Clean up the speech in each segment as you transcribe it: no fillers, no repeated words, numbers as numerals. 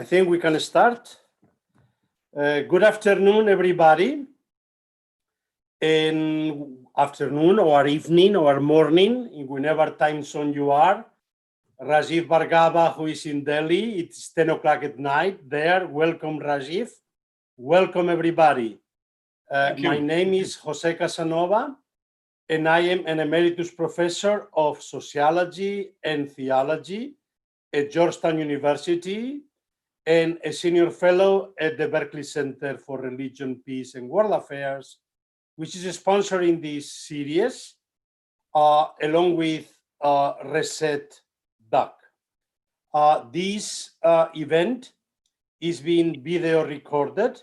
I think we can start. Good afternoon, everybody. And afternoon or evening or morning, in whenever time zone you are. Rajeev Bhargava, who is in Delhi, it's 10 o'clock at night there. Welcome, Rajeev. Welcome, everybody. My name is Jose Casanova, and I am an emeritus professor of sociology and theology at Georgetown University and a senior fellow at the Berkeley Center for Religion, Peace, and World Affairs, which is sponsoring this series, along with Reset Duck. This event is being video recorded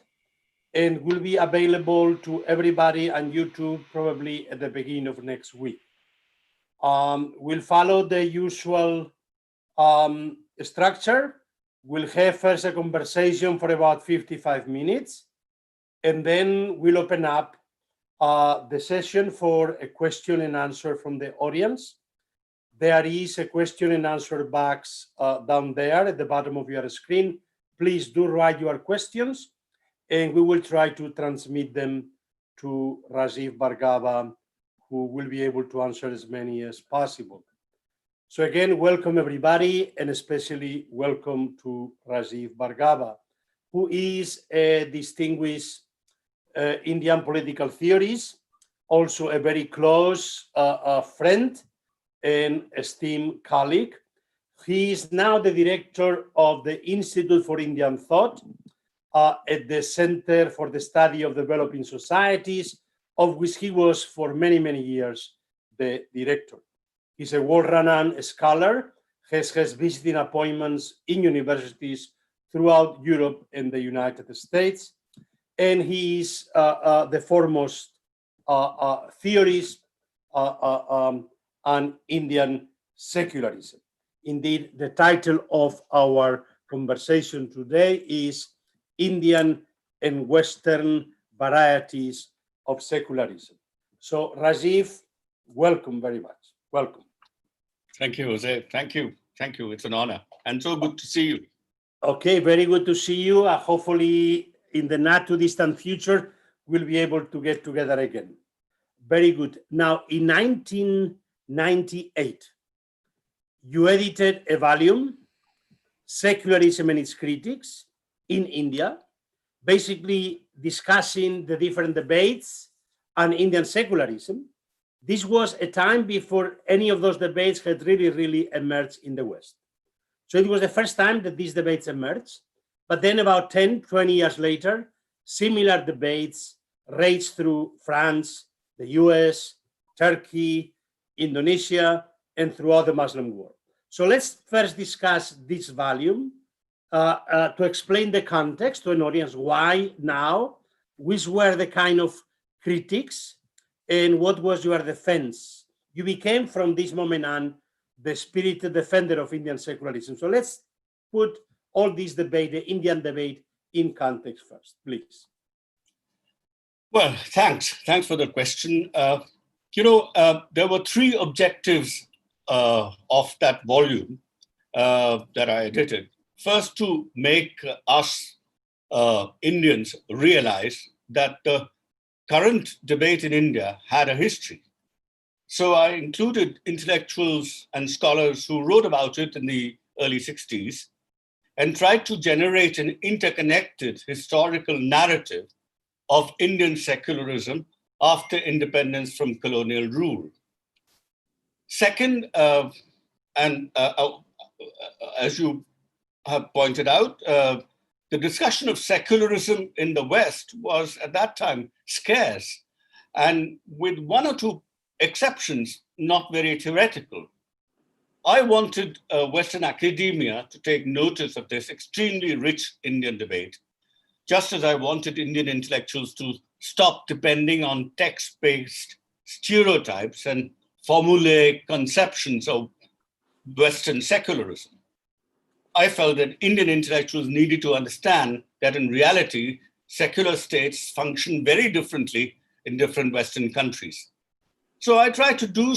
and will be available to everybody on YouTube probably at the beginning of next week. We'll follow the usual structure. We'll have first a conversation for about 55 minutes, and then we'll open up the session for a question and answer from the audience. There is a question and answer box down there at the bottom of your screen. Please do write your questions, and we will try to transmit them to Rajeev Bhargava, who will be able to answer as many as possible. So again, welcome everybody, and especially welcome to Rajeev Bhargava, who is a distinguished Indian political theorist, also a very close friend and esteemed colleague. He is now the director of the Institute for Indian Thought at the Center for the Study of Developing Societies, of which he was for many, many years the director. He's a world-renowned scholar, has visiting appointments in universities throughout Europe and the United States, and he is the foremost theorist on Indian secularism. Indeed, the title of our conversation today is Indian and Western Varieties of Secularism. So, Rajeev, welcome very much. Welcome. Thank you, Jose. Thank you. Thank you. It's an honor. And so good to see you. Okay, very good to see you. Hopefully, in the not too distant future, we'll be able to get together again. Very good. Now, in 1998, you edited a volume, Secularism and Its Critics, in India, basically discussing the different debates on Indian secularism. This was a time before any of those debates had really emerged in the West. So it was the first time that these debates emerged. But then about 10, 20 years later, similar debates raged through France, the US, Turkey, Indonesia, and throughout the Muslim world. So let's first discuss this volume to explain the context to an audience. Why now? Which were the kind of critics? And what was your defense? You became from this moment on the spirited defender of Indian secularism. So let's put all this debate, the Indian debate, in context first, please. Well, thanks. Thanks for the question. There were three objectives of that volume that I edited. First, to make us Indians realize that the current debate in India had a history. So I included intellectuals and scholars who wrote about it in the early 60s and tried to generate an interconnected historical narrative of Indian secularism after independence from colonial rule. Second, as you have pointed out, the discussion of secularism in the West was at that time scarce, and with one or two exceptions, not very theoretical. I wanted Western academia to take notice of this extremely rich Indian debate, just as I wanted Indian intellectuals to stop depending on text-based stereotypes and formulaic conceptions of Western secularism. I felt that Indian intellectuals needed to understand that in reality, secular states function very differently in different Western countries. So I tried to do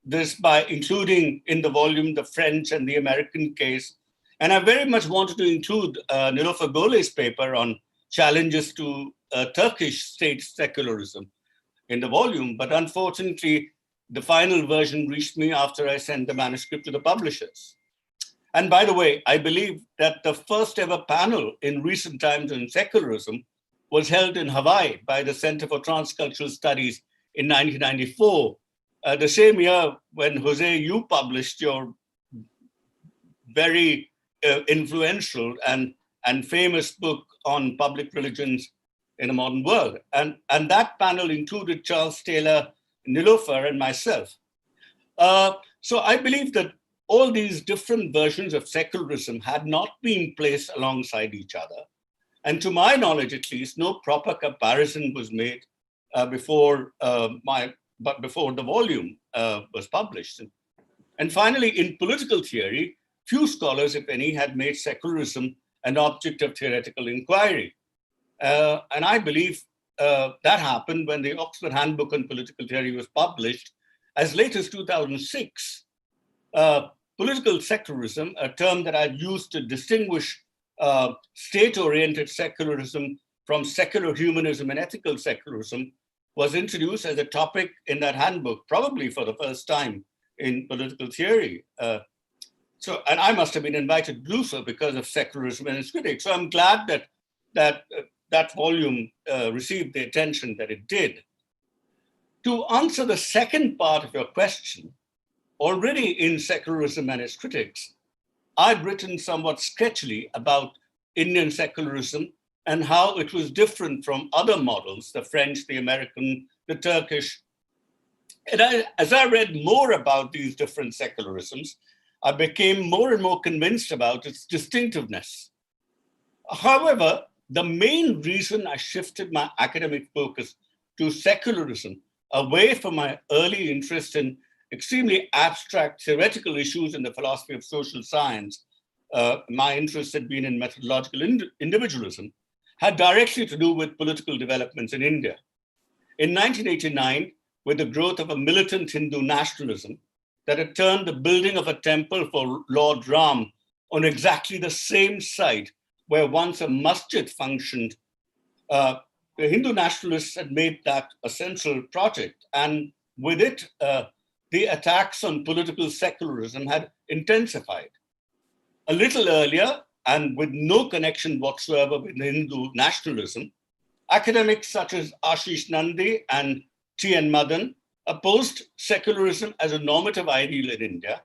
this by including in the volume the French and the American case And I very much wanted to include Nilofer Gole's paper on challenges to Turkish state secularism in the volume, but unfortunately, the final version reached me after I sent the manuscript to the publishers. And by the way, I believe that the first ever panel in recent times on secularism was held in Hawaii by the Center for Transcultural Studies in 1994, the same year when, Jose, you published your very influential and famous book on public religions in a modern world. And that panel included Charles Taylor, Nilofer, and myself. So I believe that all these different versions of secularism had not been placed alongside each other. And to my knowledge, at least, no proper comparison was made before the volume was published. And finally, in political theory, few scholars, if any, had made secularism an object of theoretical inquiry. And I believe that happened when the Oxford Handbook on Political Theory was published as late as 2006. Political secularism, a term that I've used to distinguish state-oriented secularism from secular humanism and ethical secularism, was introduced as a topic in that handbook, probably for the first time in political theory. And I must have been invited to do so because of secularism and its critics. So I'm glad that volume received the attention that it did. To answer the second part of your question, already in Secularism and its Critics, I'd written somewhat sketchily about Indian secularism and how it was different from other models, the French, the American, the Turkish. And as I read more about these different secularisms, I became more and more convinced about its distinctiveness. However, the main reason I shifted my academic focus to secularism away from my early interest in extremely abstract theoretical issues in the philosophy of social science, my interest had been in methodological individualism, had directly to do with political developments in India. In 1989, with the growth of a militant Hindu nationalism that had turned the building of a temple for Lord Ram on exactly the same site where once a masjid functioned, the Hindu nationalists had made that a central project. And with it, the attacks on political secularism had intensified. A little earlier, and with no connection whatsoever with Hindu nationalism, academics such as Ashish Nandi and T.N. Madan opposed secularism as a normative ideal in India,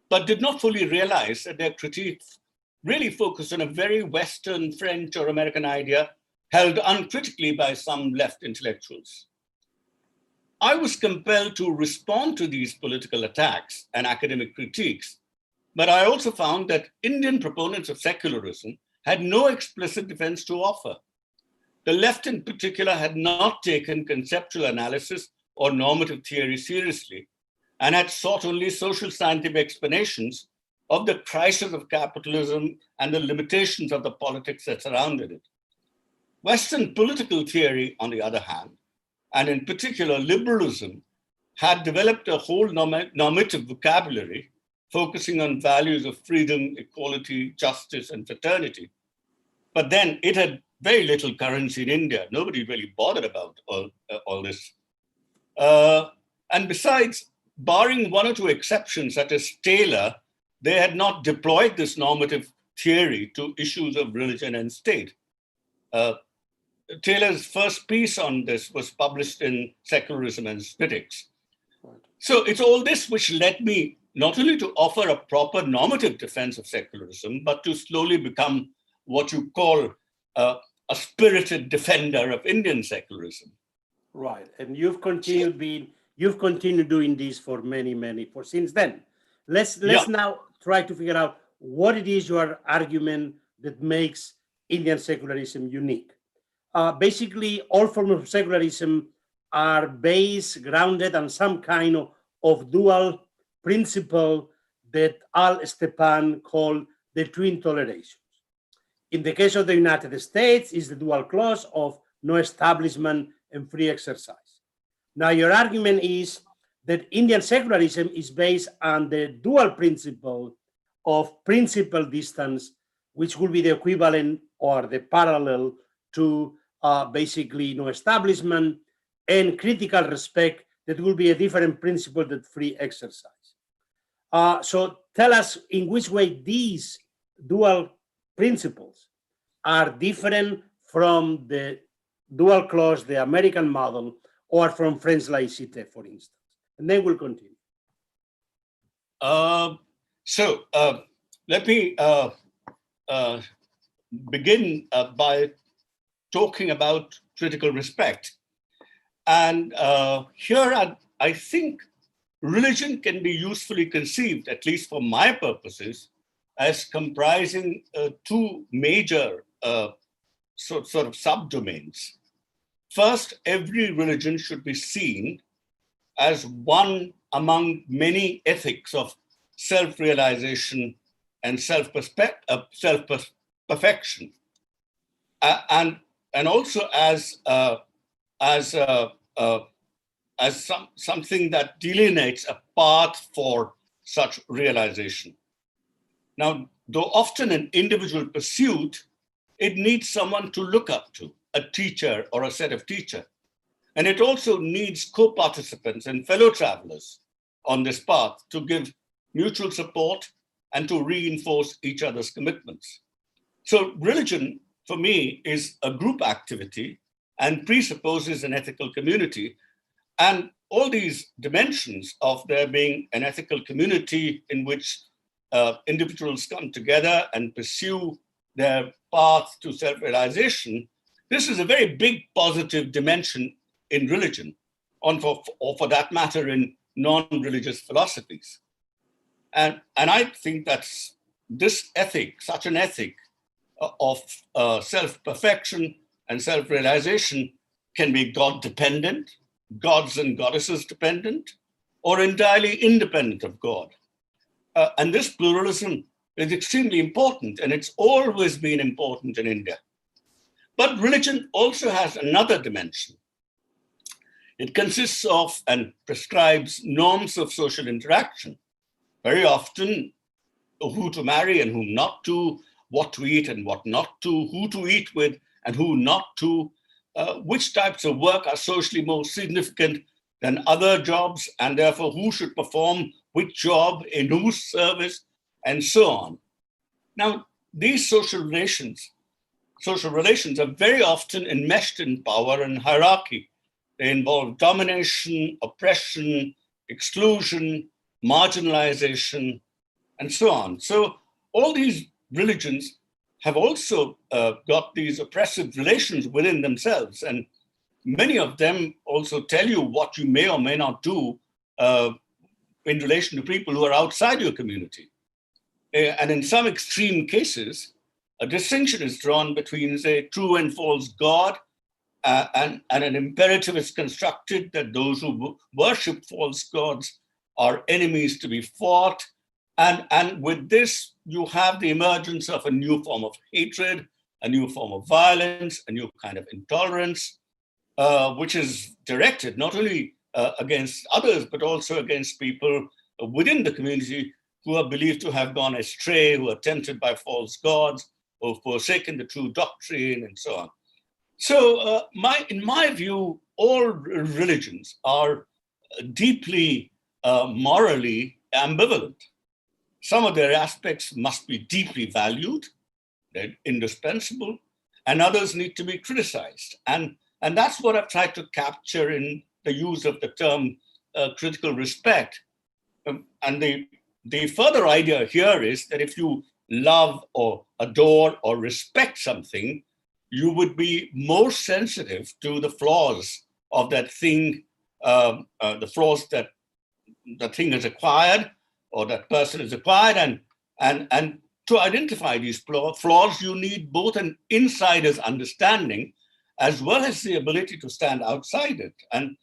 but did not fully realize that their critiques really focused on a very Western, French, or American idea held uncritically by some left intellectuals. I was compelled to respond to these political attacks and academic critiques, but I also found that Indian proponents of secularism had no explicit defense to offer. The left in particular had not taken conceptual analysis or normative theory seriously and had sought only social scientific explanations of the crisis of capitalism and the limitations of the politics that surrounded it. Western political theory, on the other hand, and in particular liberalism, had developed a whole normative vocabulary focusing on values of freedom, equality, justice, and fraternity. But then it had very little currency in India. Nobody really bothered about all this. And besides, barring one or two exceptions, such as Taylor, they had not deployed this normative theory to issues of religion and state. Taylor's first piece on this was published in Secularism and its Critics. So it's all this which led me not only to offer a proper normative defense of secularism, but to slowly become what you call a spirited defender of Indian secularism. Right, and you've continued doing this for for since then. Let's now try to figure out what it is your argument that makes Indian secularism unique. Basically, all forms of secularism are grounded on some kind of dual principle that Al Stepan called the twin tolerations. In the case of the United States, is the dual clause of no establishment and free exercise. Now, your argument is that Indian secularism is based on the dual principle of principal distance, which will be the equivalent or the parallel to basically establishment, and critical respect, that will be a different principle than free exercise. So tell us in which way these dual principles are different from the dual clause, the American model, or from French laïcité, for instance. And then we'll continue. Let me begin by talking about critical respect. And here I think religion can be usefully conceived, at least for my purposes, as comprising two major sort of subdomains. First, every religion should be seen as one among many ethics of self-realization and self-perfection, and also as something that delineates a path for such realization. Now, though often an individual pursuit, it needs someone to look up to, a teacher or a set of teachers. And it also needs co-participants and fellow travelers on this path to give mutual support and to reinforce each other's commitments. So religion, for me, is a group activity and presupposes an ethical community. And all these dimensions of there being an ethical community in which individuals come together and pursue their path to self-realization, this is a very big positive dimension in religion, or for that matter, in non-religious philosophies. And I think that this ethic, such an ethic of self-perfection and self-realization, can be God-dependent, gods and goddesses dependent, or entirely independent of God. And this pluralism is extremely important, and it's always been important in India. But religion also has another dimension. It consists of and prescribes norms of social interaction, very often who to marry and whom not to, what to eat and what not to, who to eat with and who not to, which types of work are socially more significant than other jobs, and therefore who should perform which job in whose service, and so on. Now, these social relations are very often enmeshed in power and hierarchy. They involve domination, oppression, exclusion, marginalization, and so on. So all these religions have also got these oppressive relations within themselves. And many of them also tell you what you may or may not do in relation to people who are outside your community. And in some extreme cases, a distinction is drawn between, say, true and false God, and an imperative is constructed that those who worship false gods are enemies to be fought. And with this, you have the emergence of a new form of hatred, a new form of violence, a new kind of intolerance, which is directed not only against others, but also against people within the community who are believed to have gone astray, who are tempted by false gods, or forsaken the true doctrine, and so on. So in my view, all religions are deeply morally ambivalent. Some of their aspects must be deeply valued, they're indispensable, and others need to be criticized. And that's what I've tried to capture in the use of the term critical respect. And the further idea here is that if you love or adore or respect something, you would be more sensitive to the flaws of that thing, the flaws that the thing has acquired or that person has acquired. And to identify these flaws, you need both an insider's understanding as well as the ability to stand outside it. And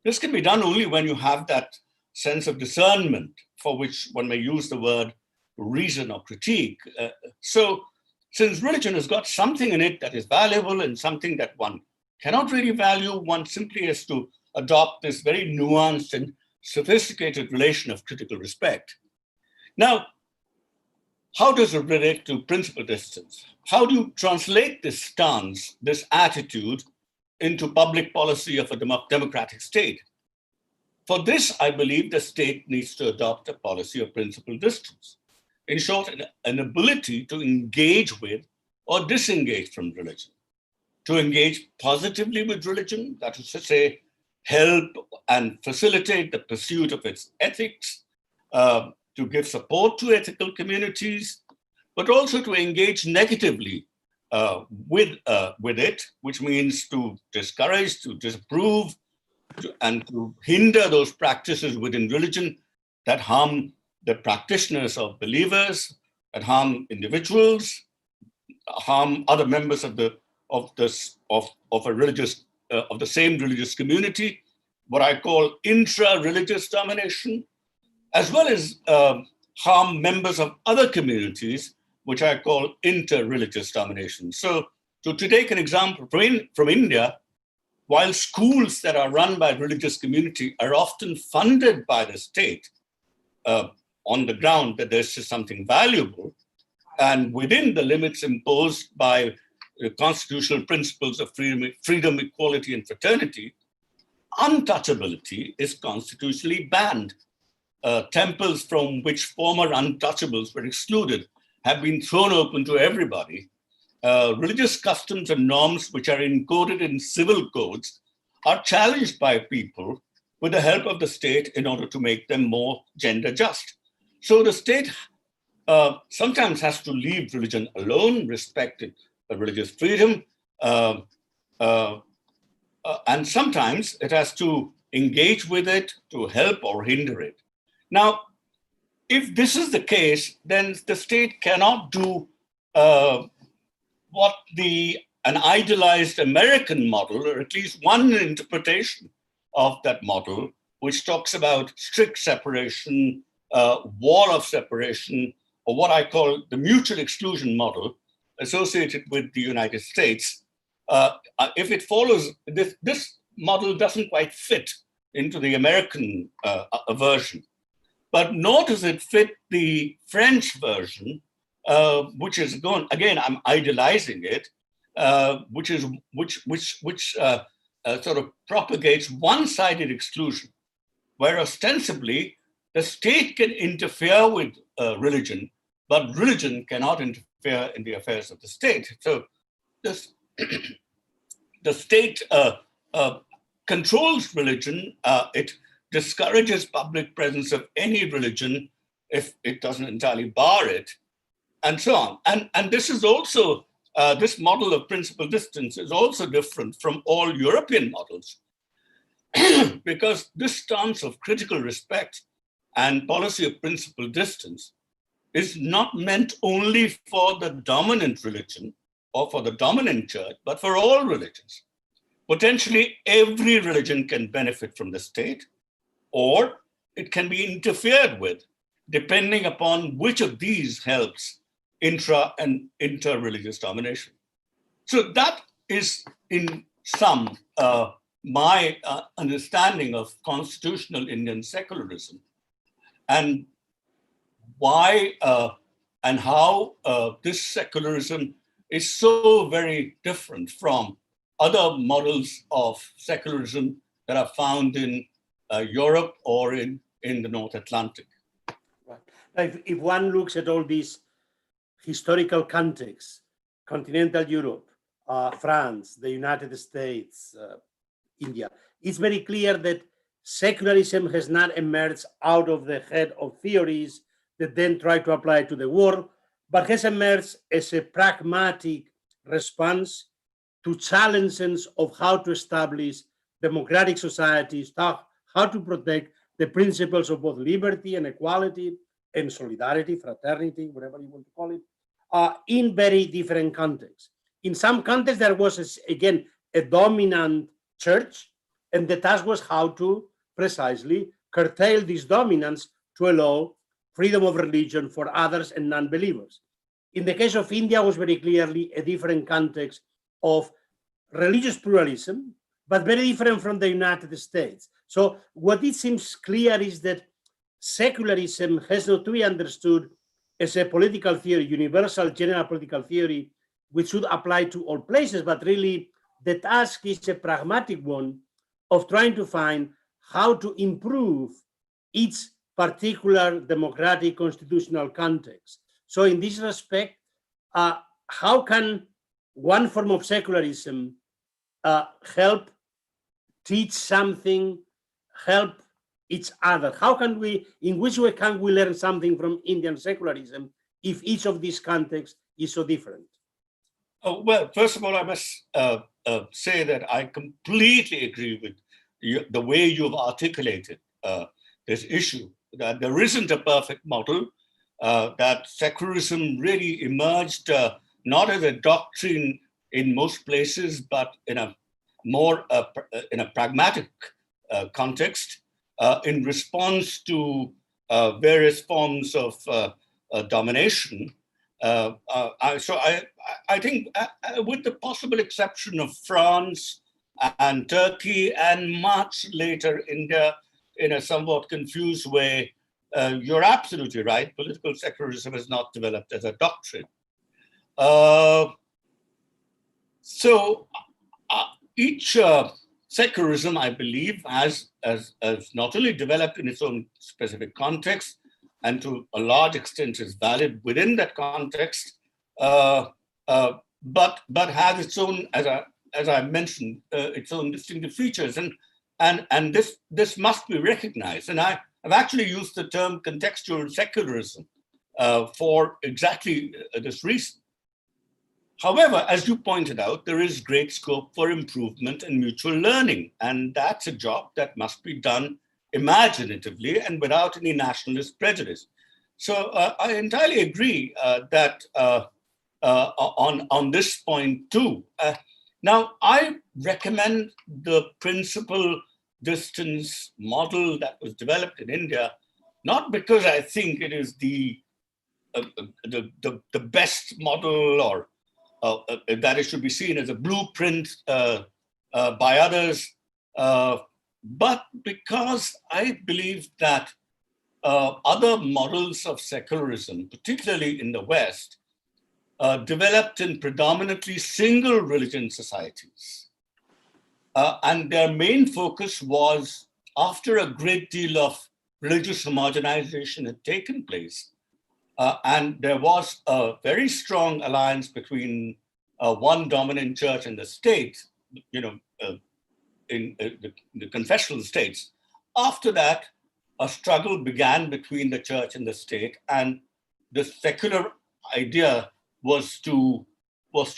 this can be done only when you have that sense of discernment, for which one may use the word reason or critique. So since religion has got something in it that is valuable and something that one cannot really value, one simply has to adopt this very nuanced and sophisticated relation of critical respect. Now, how does it relate to principal distance? How do you translate this stance, this attitude, into public policy of a democratic state? For this, I believe the state needs to adopt a policy of principal distance. In short, an ability to engage with or disengage from religion, to engage positively with religion, that is to say, help and facilitate the pursuit of its ethics, to give support to ethical communities, but also to engage negatively with it, which means to discourage, to disapprove, and to hinder those practices within religion that harm the practitioners or believers, that harm individuals, harm other members of a religious of the same religious community, what I call intra-religious domination, as well as harm members of other communities, which I call inter-religious domination. So to take an example from India, while schools that are run by religious community are often funded by the state on the ground that there's just something valuable, and within the limits imposed by the constitutional principles of freedom, equality, and fraternity, untouchability is constitutionally banned. Temples from which former untouchables were excluded have been thrown open to everybody. Religious customs and norms which are encoded in civil codes are challenged by people with the help of the state in order to make them more gender just. So the state sometimes has to leave religion alone, respect religious freedom, and sometimes it has to engage with it to help or hinder it. Now, if this is the case, then the state cannot do what an idealized American model, or at least one interpretation of that model, which talks about strict separation, wall of separation, or what I call the mutual exclusion model associated with the United States. If it follows, this model doesn't quite fit into the American version, but nor does it fit the French version, which is again, I'm idealizing it, which sort of propagates one-sided exclusion, where ostensibly the state can interfere with religion, but religion cannot interfere in the affairs of the state. So this, the state controls religion. It discourages public presence of any religion if it doesn't entirely bar it, and so on. And this is also, this model of principal distance is also different from all European models because this stance of critical respect and policy of principal distance is not meant only for the dominant religion or for the dominant church, but for all religions. Potentially every religion can benefit from the state, or it can be interfered with, depending upon which of these helps intra and inter-religious domination. So that is, in sum, my understanding of constitutional Indian secularism, and why and how this secularism is so very different from other models of secularism that are found in Europe or in the North Atlantic. Right. If one looks at all these historical contexts, continental Europe, France, the United States, India, it's very clear that secularism has not emerged out of the head of theories that then try to apply to the world, but has emerged as a pragmatic response to challenges of how to establish democratic societies, how to protect the principles of both liberty and equality and solidarity, fraternity, whatever you want to call it, in very different contexts. In some contexts, there was, again, a dominant church, and the task was how to precisely curtail this dominance to allow freedom of religion for others and non-believers. In the case of India, was very clearly a different context of religious pluralism, but very different from the United States. So what it seems clear is that secularism has not to be understood as a political theory, universal general political theory, which should apply to all places, but really the task is a pragmatic one of trying to find how to improve each particular democratic constitutional context. So in this respect, how can one form of secularism help teach something, help each other? How can we, in which way can we learn something from Indian secularism if each of these contexts is so different? Well, first of all, I must say that I completely agree with the way you've articulated this issue, that there isn't a perfect model, that secularism really emerged not as a doctrine in most places, but in a more in a pragmatic context in response to various forms of domination. So I think, with the possible exception of France and Turkey and much later India, in a somewhat confused way, you're absolutely right. Political secularism has not developed as a doctrine. So each secularism, I believe, has not only developed in its own specific context, and to a large extent is valid within that context, but has its own, as I mentioned, its own distinctive features, and this must be recognized. And I've actually used the term contextual secularism for exactly this reason. However, as you pointed out, there is great scope for improvement and mutual learning, and that's a job that must be done imaginatively and without any nationalist prejudice. So I entirely agree that on this point too. Now, I recommend the principal distance model that was developed in India, not because I think it is the best model, or that it should be seen as a blueprint by others, but because I believe that other models of secularism, particularly in the West, developed in predominantly single religion societies. And their main focus was, after a great deal of religious homogenization had taken place, and there was a very strong alliance between one dominant church and the state, in the confessional states. After that, a struggle began between the church and the state, and the secular idea was to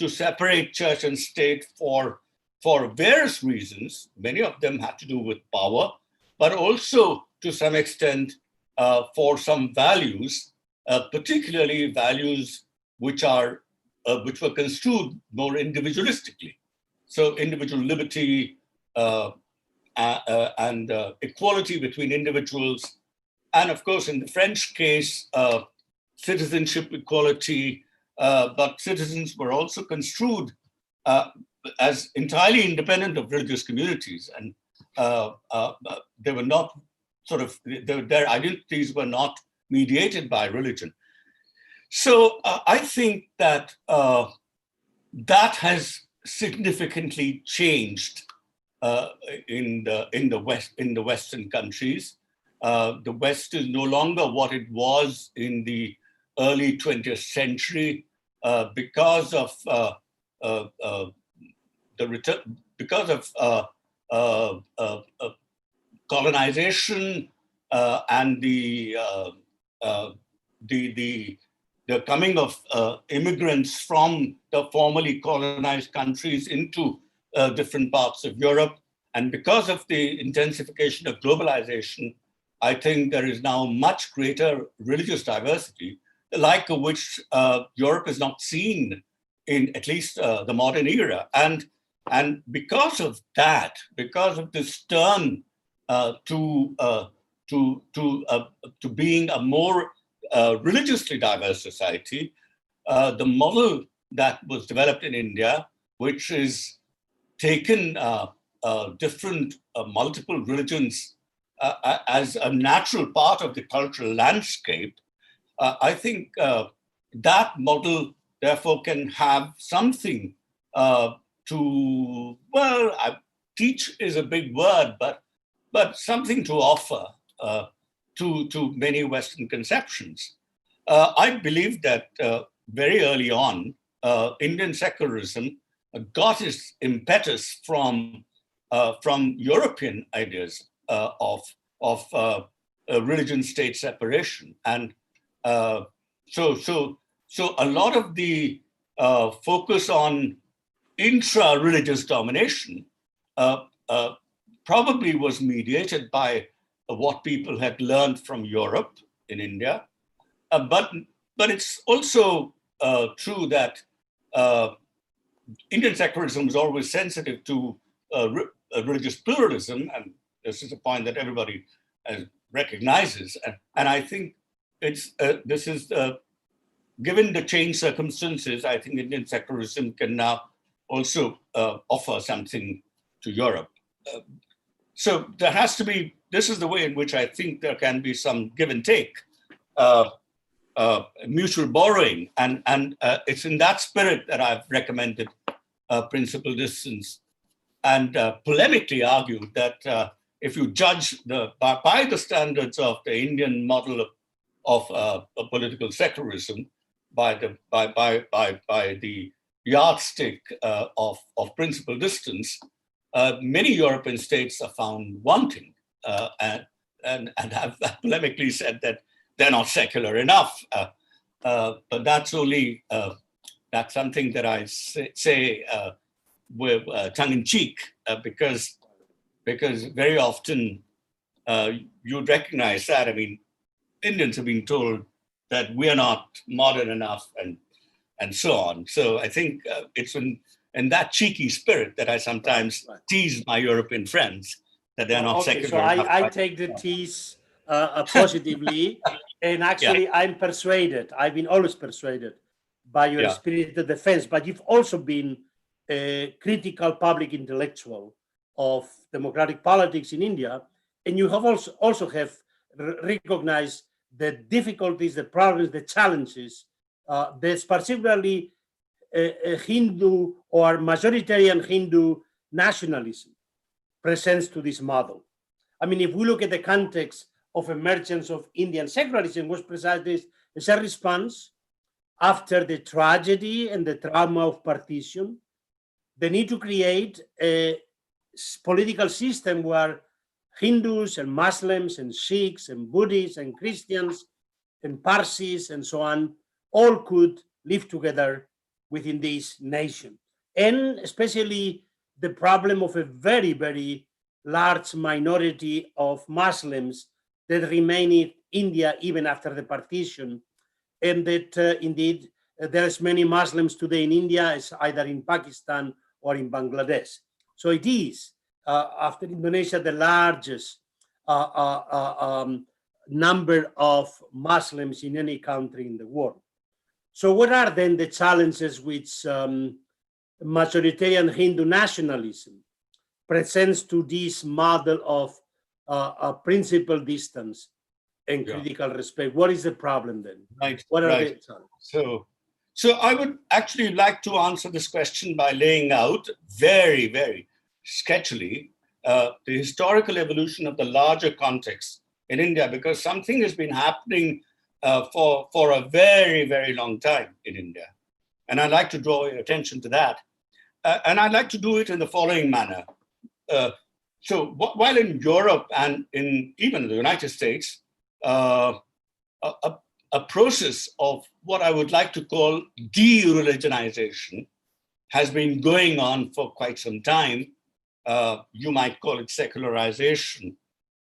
separate church and state for various reasons. Many of them had to do with power, but also to some extent for some values, particularly values which were construed more individualistically. So individual liberty and equality between individuals, and of course, in the French case, citizenship equality. But citizens were also construed as entirely independent of religious communities, and they were not their identities were not mediated by religion. So I think that that has significantly changed in the Western countries. The West is no longer what it was in the early 20th century because of colonization and the coming of immigrants from the formerly colonized countries into different parts of Europe. And because of the intensification of globalization, I think there is now much greater religious diversity, the like of which Europe is not seen in at least the modern era. And because of that, because of this turn to being a more religiously diverse society, the model that was developed in India, which is taken different multiple religions as a natural part of the cultural landscape, I think that model, therefore, can have something to, well, teach is a big word, but something to offer to many Western conceptions. I believe that very early on, Indian secularism got its impetus from European ideas of religion-state separation, and so a lot of the focus on intra-religious domination probably was mediated by what people had learned from Europe in India, but it's also true that Indian secularism was always sensitive to religious pluralism, and this is a point that everybody recognizes. And I think this is given the changed circumstances, I think Indian secularism can now also offer something to Europe. So there has to be, this is the way in which I think there can be some give and take, mutual borrowing. And it's in that spirit that I've recommended principal distance, and polemically argued that if you judge by the standards of the Indian model of political secularism, by the yardstick of principal distance, many European states are found wanting and have polemically said that they're not secular enough. But that's only, that's something that I say with tongue in cheek, because very often you'd recognize that. I mean, Indians have been told that we're not modern enough and so on. So I think it's in that cheeky spirit that I sometimes tease my European friends that they're not secular so enough. I take the tease positively, and actually I'm persuaded, I've been always persuaded by your spirit of defense, but you've also been a critical public intellectual of democratic politics in India, and you have also have recognized the difficulties, the problems, the challenges there's particularly a Hindu or majoritarian Hindu nationalism presents to this model. I mean, if we look at the context of emergence of Indian secularism, was precisely as a response after the tragedy and the trauma of partition, the need to create a political system where Hindus and Muslims and Sikhs and Buddhists and Christians and Parsis and so on all could live together within this nation. And especially the problem of a very, very large minority of Muslims that remain in India even after the partition, and that indeed there's many Muslims today in India as either in Pakistan or in Bangladesh. So it is, after Indonesia, the largest number of Muslims in any country in the world. So what are then the challenges which majoritarian Hindu nationalism presents to this model of principled distance and critical respect? What is the problem then? Right. What are the challenges? So I would actually like to answer this question by laying out very, very sketchily the historical evolution of the larger context in India, because something has been happening for a very, very long time in India. And I'd like to draw your attention to that. And I'd like to do it in the following manner. So while in Europe and in even the United States, a process of what I would like to call de-religionization has been going on for quite some time. You might call it secularization.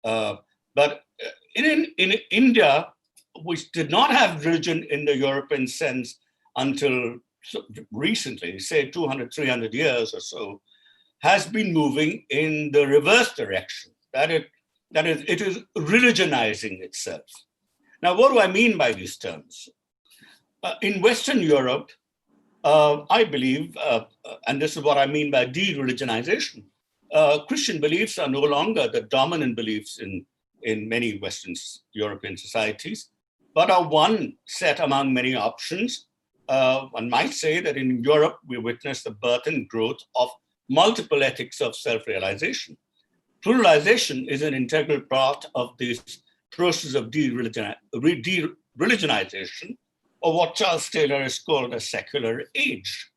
But in India, which did not have religion in the European sense until recently, say 200, 300 years or so, has been moving in the reverse direction. That is, it is religionizing itself. Now, what do I mean by these terms? In Western Europe, I believe, and this is what I mean by de-religionization, Christian beliefs are no longer the dominant beliefs in many Western European societies. but are one set among many options. One might say that in Europe, we witness the birth and growth of multiple ethics of self-realization. Pluralization is an integral part of this process of de-religionization, or what Charles Taylor has called a secular age.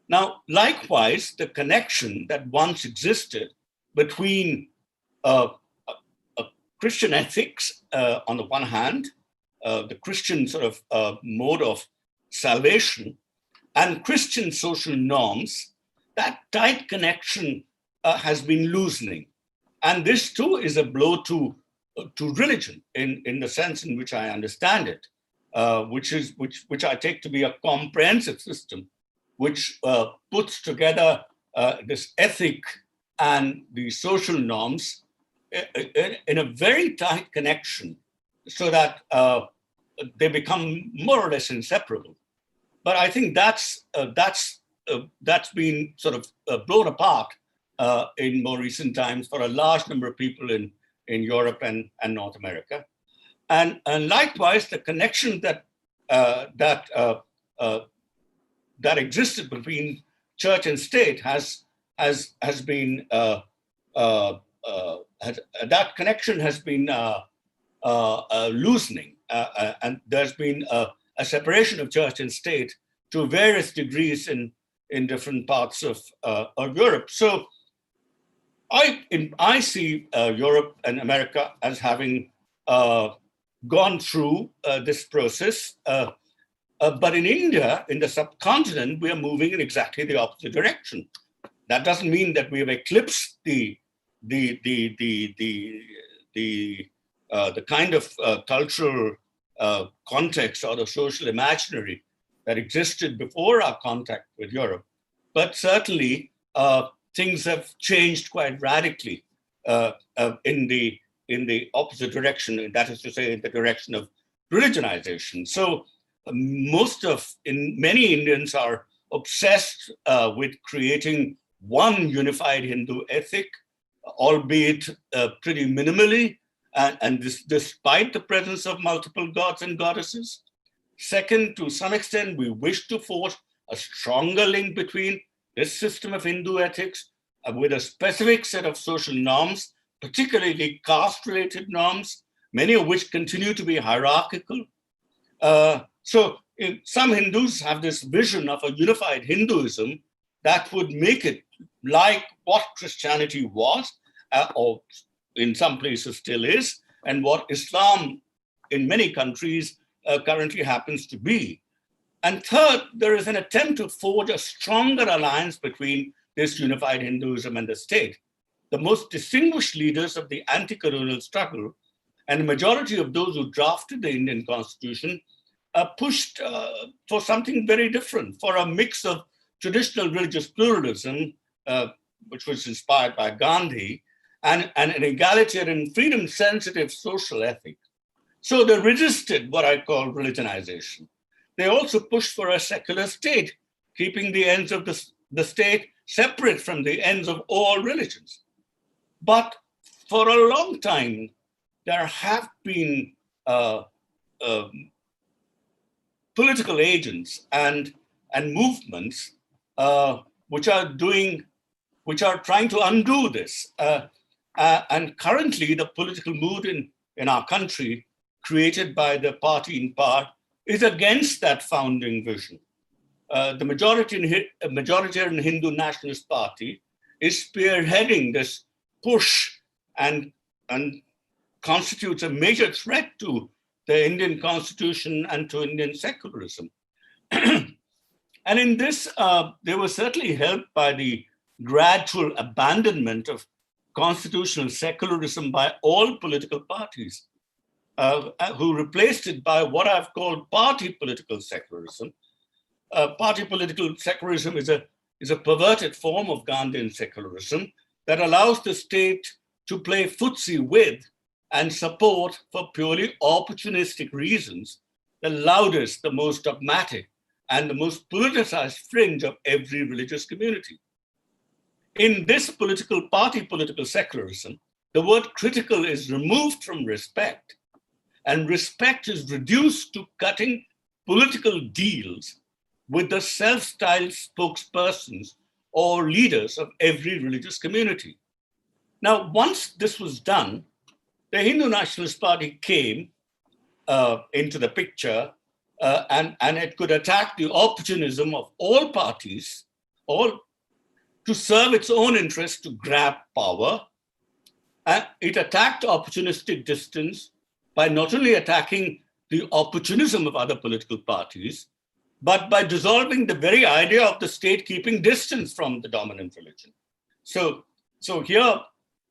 Now, likewise, the connection that once existed between Christian ethics on the one hand, the Christian sort of mode of salvation, and Christian social norms, that tight connection has been loosening. And this too is a blow to religion in the sense in which I understand it, which I take to be a comprehensive system, which puts together this ethic and the social norms in a very tight connection, so that they become more or less inseparable. But I think that's been sort of blown apart in more recent times for a large number of people in Europe and North America, and likewise the connection that existed between church and state has been that connection has been loosening, and there's been a separation of church and state to various degrees in different parts of Europe. So I see Europe and America as having gone through this process, but in India, in the subcontinent, we are moving in exactly the opposite direction. That doesn't mean that we have eclipsed the kind of cultural context or the social imaginary that existed before our contact with Europe, but certainly things have changed quite radically in the opposite direction, and that is to say, in the direction of religionization. So many Indians are obsessed with creating one unified Hindu ethic, albeit pretty minimally, and this despite the presence of multiple gods and goddesses. Second, to some extent, we wish to forge a stronger link between this system of Hindu ethics with a specific set of social norms, particularly caste-related norms, many of which continue to be hierarchical. So some Hindus have this vision of a unified Hinduism that would make it like what Christianity was, or in some places still is, and what Islam in many countries currently happens to be. And third, there is an attempt to forge a stronger alliance between this unified Hinduism and the state. The most distinguished leaders of the anti-colonial struggle and the majority of those who drafted the Indian Constitution pushed for something very different, for a mix of traditional religious pluralism, which was inspired by Gandhi, and an egalitarian, freedom-sensitive social ethic. So they resisted what I call religionization. They also pushed for a secular state, keeping the ends of the state separate from the ends of all religions. But for a long time, there have been political agents and movements which are trying to undo this. And currently, the political mood in our country, created by the party in power, is against that founding vision. The majoritarian Hindu Nationalist Party is spearheading this push and constitutes a major threat to the Indian Constitution and to Indian secularism. And in this, they were certainly helped by the gradual abandonment of constitutional secularism by all political parties, who replaced it by what I've called party political secularism. Party political secularism is a perverted form of Gandhian secularism that allows the state to play footsie with and support, for purely opportunistic reasons, the loudest, the most dogmatic, and the most politicized fringe of every religious community. In this party political secularism, the word critical is removed from respect, and respect is reduced to cutting political deals with the self-styled spokespersons or leaders of every religious community. Now, once this was done, the Hindu Nationalist Party came into the picture, and it could attack the opportunism of all parties, all to serve its own interests to grab power. And it attacked opportunistic distance by not only attacking the opportunism of other political parties, but by dissolving the very idea of the state keeping distance from the dominant religion. So here,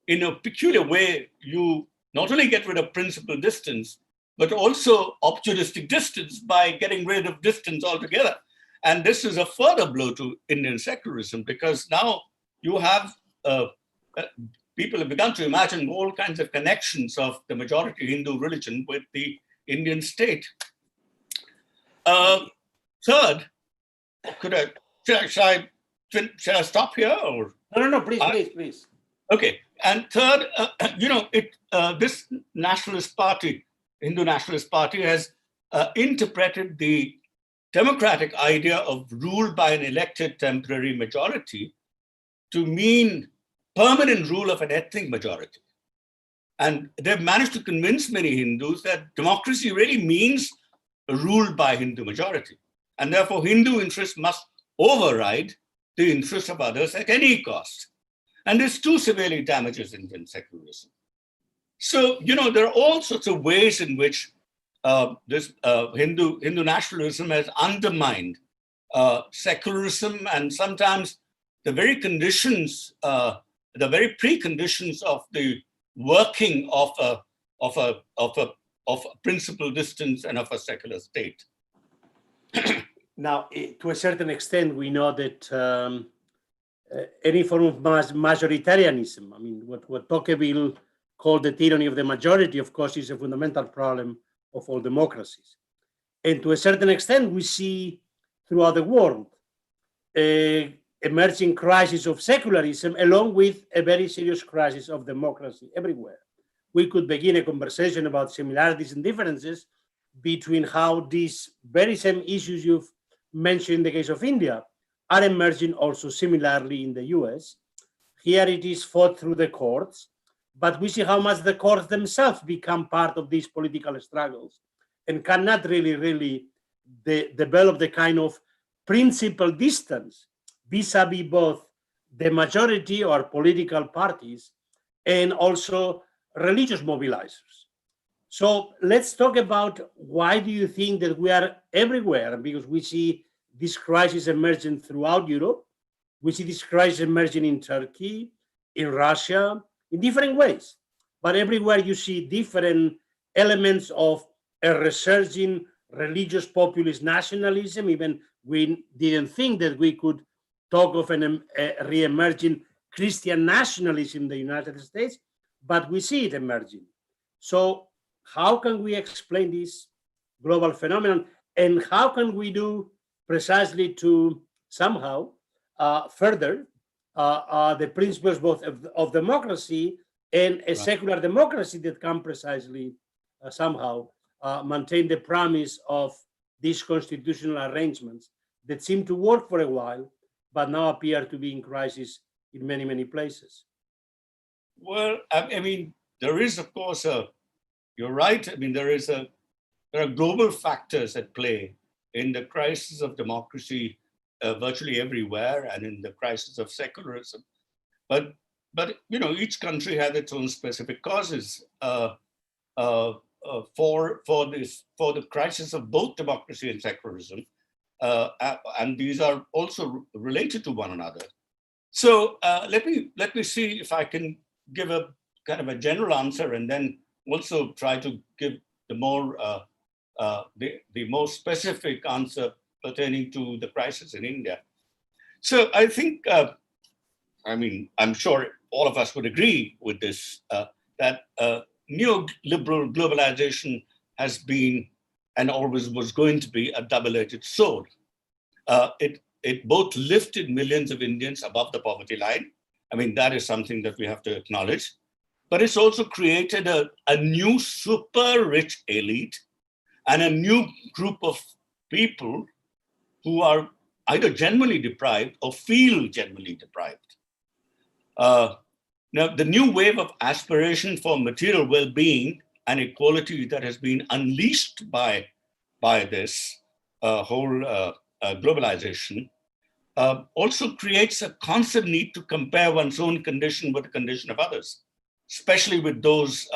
in a peculiar way, you not only get rid of principal distance, but also opportunistic distance by getting rid of distance altogether. And this is a further blow to Indian secularism, because now you have people have begun to imagine all kinds of connections of the majority Hindu religion with the Indian state. Third, should I stop here or? No, please. Okay, and third, this nationalist party, Hindu Nationalist Party, has interpreted the democratic idea of rule by an elected temporary majority to mean permanent rule of an ethnic majority. And they've managed to convince many Hindus that democracy really means ruled by Hindu majority. And therefore, Hindu interests must override the interests of others at any cost. And this too severely damages Indian secularism. So, there are all sorts of ways in which this Hindu nationalism has undermined secularism, and sometimes the very conditions, the very preconditions of the working of a principal distance and of a secular state. Now, to a certain extent, we know that any form of majoritarianism, I mean, what Tocqueville called the tyranny of the majority, of course, is a fundamental problem of all democracies. And to a certain extent, we see throughout the world emerging crisis of secularism, along with a very serious crisis of democracy everywhere. We could begin a conversation about similarities and differences between how these very same issues you've mentioned in the case of India are emerging also similarly in the US. Here it is fought through the courts, but we see how much the courts themselves become part of these political struggles and cannot really develop the kind of principal distance vis-a-vis both the majority or political parties and also religious mobilizers. So let's talk about why do you think that we are everywhere? Because we see this crisis emerging throughout Europe. We see this crisis emerging in Turkey, in Russia, in different ways. But everywhere you see different elements of a resurging religious populist nationalism. Even we didn't think that we could talk of a re-emerging Christian nationalism in the United States, but we see it emerging. So how can we explain this global phenomenon, and how can we do precisely to somehow further the principles both of democracy and a secular democracy that can precisely somehow maintain the promise of these constitutional arrangements that seem to work for a while, but now appear to be in crisis in many, many places? Well, I mean, there is, of course, you're right. I mean, there are global factors at play in the crisis of democracy virtually everywhere, and in the crisis of secularism. But each country has its own specific causes for the crisis of both democracy and secularism, and these are also related to one another. So let me see if I can give a kind of a general answer, and then also try to give the more specific answer pertaining to the crisis in India. So I think, I'm sure all of us would agree with this, that neoliberal globalization has been and always was going to be a double-edged sword. It both lifted millions of Indians above the poverty line. I mean, that is something that we have to acknowledge. but it's also created a new super rich elite and a new group of people who are either genuinely deprived or feel genuinely deprived. Now, the new wave of aspiration for material well-being and equality that has been unleashed by this whole globalization also creates a constant need to compare one's own condition with the condition of others, especially with those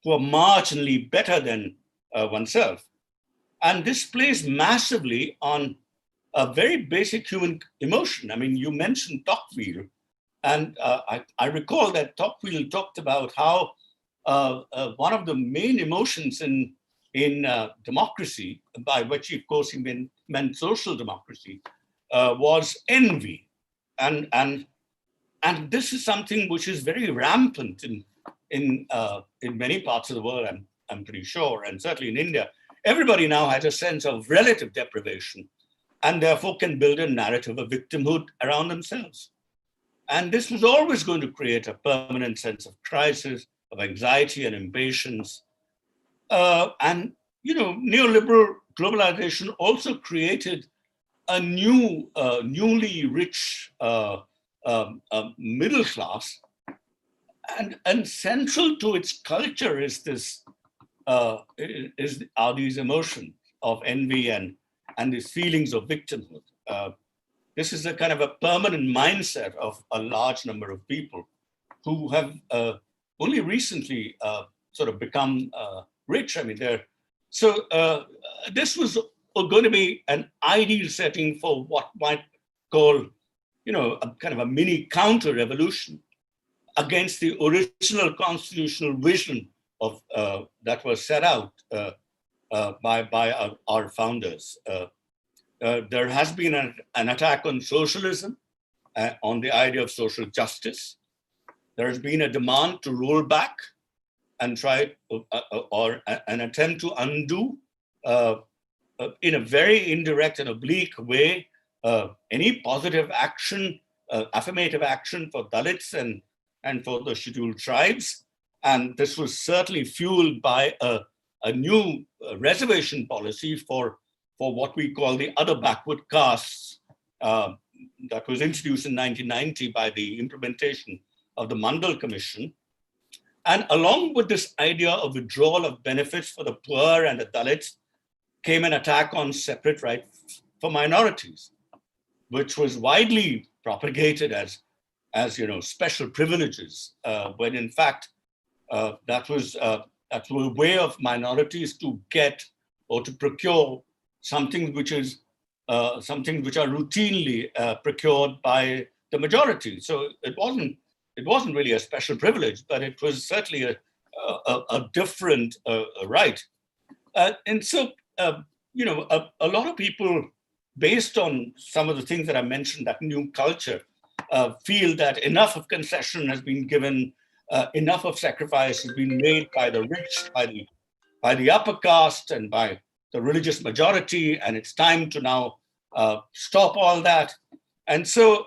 who are marginally better than oneself. And this plays massively on a very basic human emotion. I mean, you mentioned Tocqueville, and I recall that Tocqueville talked about how one of the main emotions in democracy, by which of course he meant social democracy, was envy, and this is something which is very rampant in many parts of the world. I'm pretty sure, and certainly in India, everybody now has a sense of relative deprivation, and therefore can build a narrative of victimhood around themselves. And this was always going to create a permanent sense of crisis, of anxiety and impatience. And neoliberal globalization also created a new, newly rich middle class, and central to its culture is this are these emotions of envy and these feelings of victimhood. This is a kind of a permanent mindset of a large number of people who have only recently sort of become rich. I mean, this was going to be an ideal setting for what might call, a kind of a mini counter-revolution against the original constitutional vision of that was set out by our founders. There has been an attack on socialism, on the idea of social justice. There has been a demand to roll back and try or an attempt to undo in a very indirect and oblique way any positive action, affirmative action for Dalits and for the scheduled tribes. And this was certainly fueled by a new reservation policy for what we call the other backward castes that was introduced in 1990 by the implementation of the Mandal Commission. And along with this idea of withdrawal of benefits for the poor and the Dalits came an attack on separate rights for minorities, which was widely propagated as special privileges, when in fact that was a way of minorities to get or to procure something which are routinely procured by the majority. So it wasn't really a special privilege, but it was certainly a different right. And so a lot of people, based on some of the things that I mentioned, that new culture, feel that enough of concession has been given, enough of sacrifice has been made by the rich, by the upper caste and by the religious majority, and it's time to now stop all that. And so,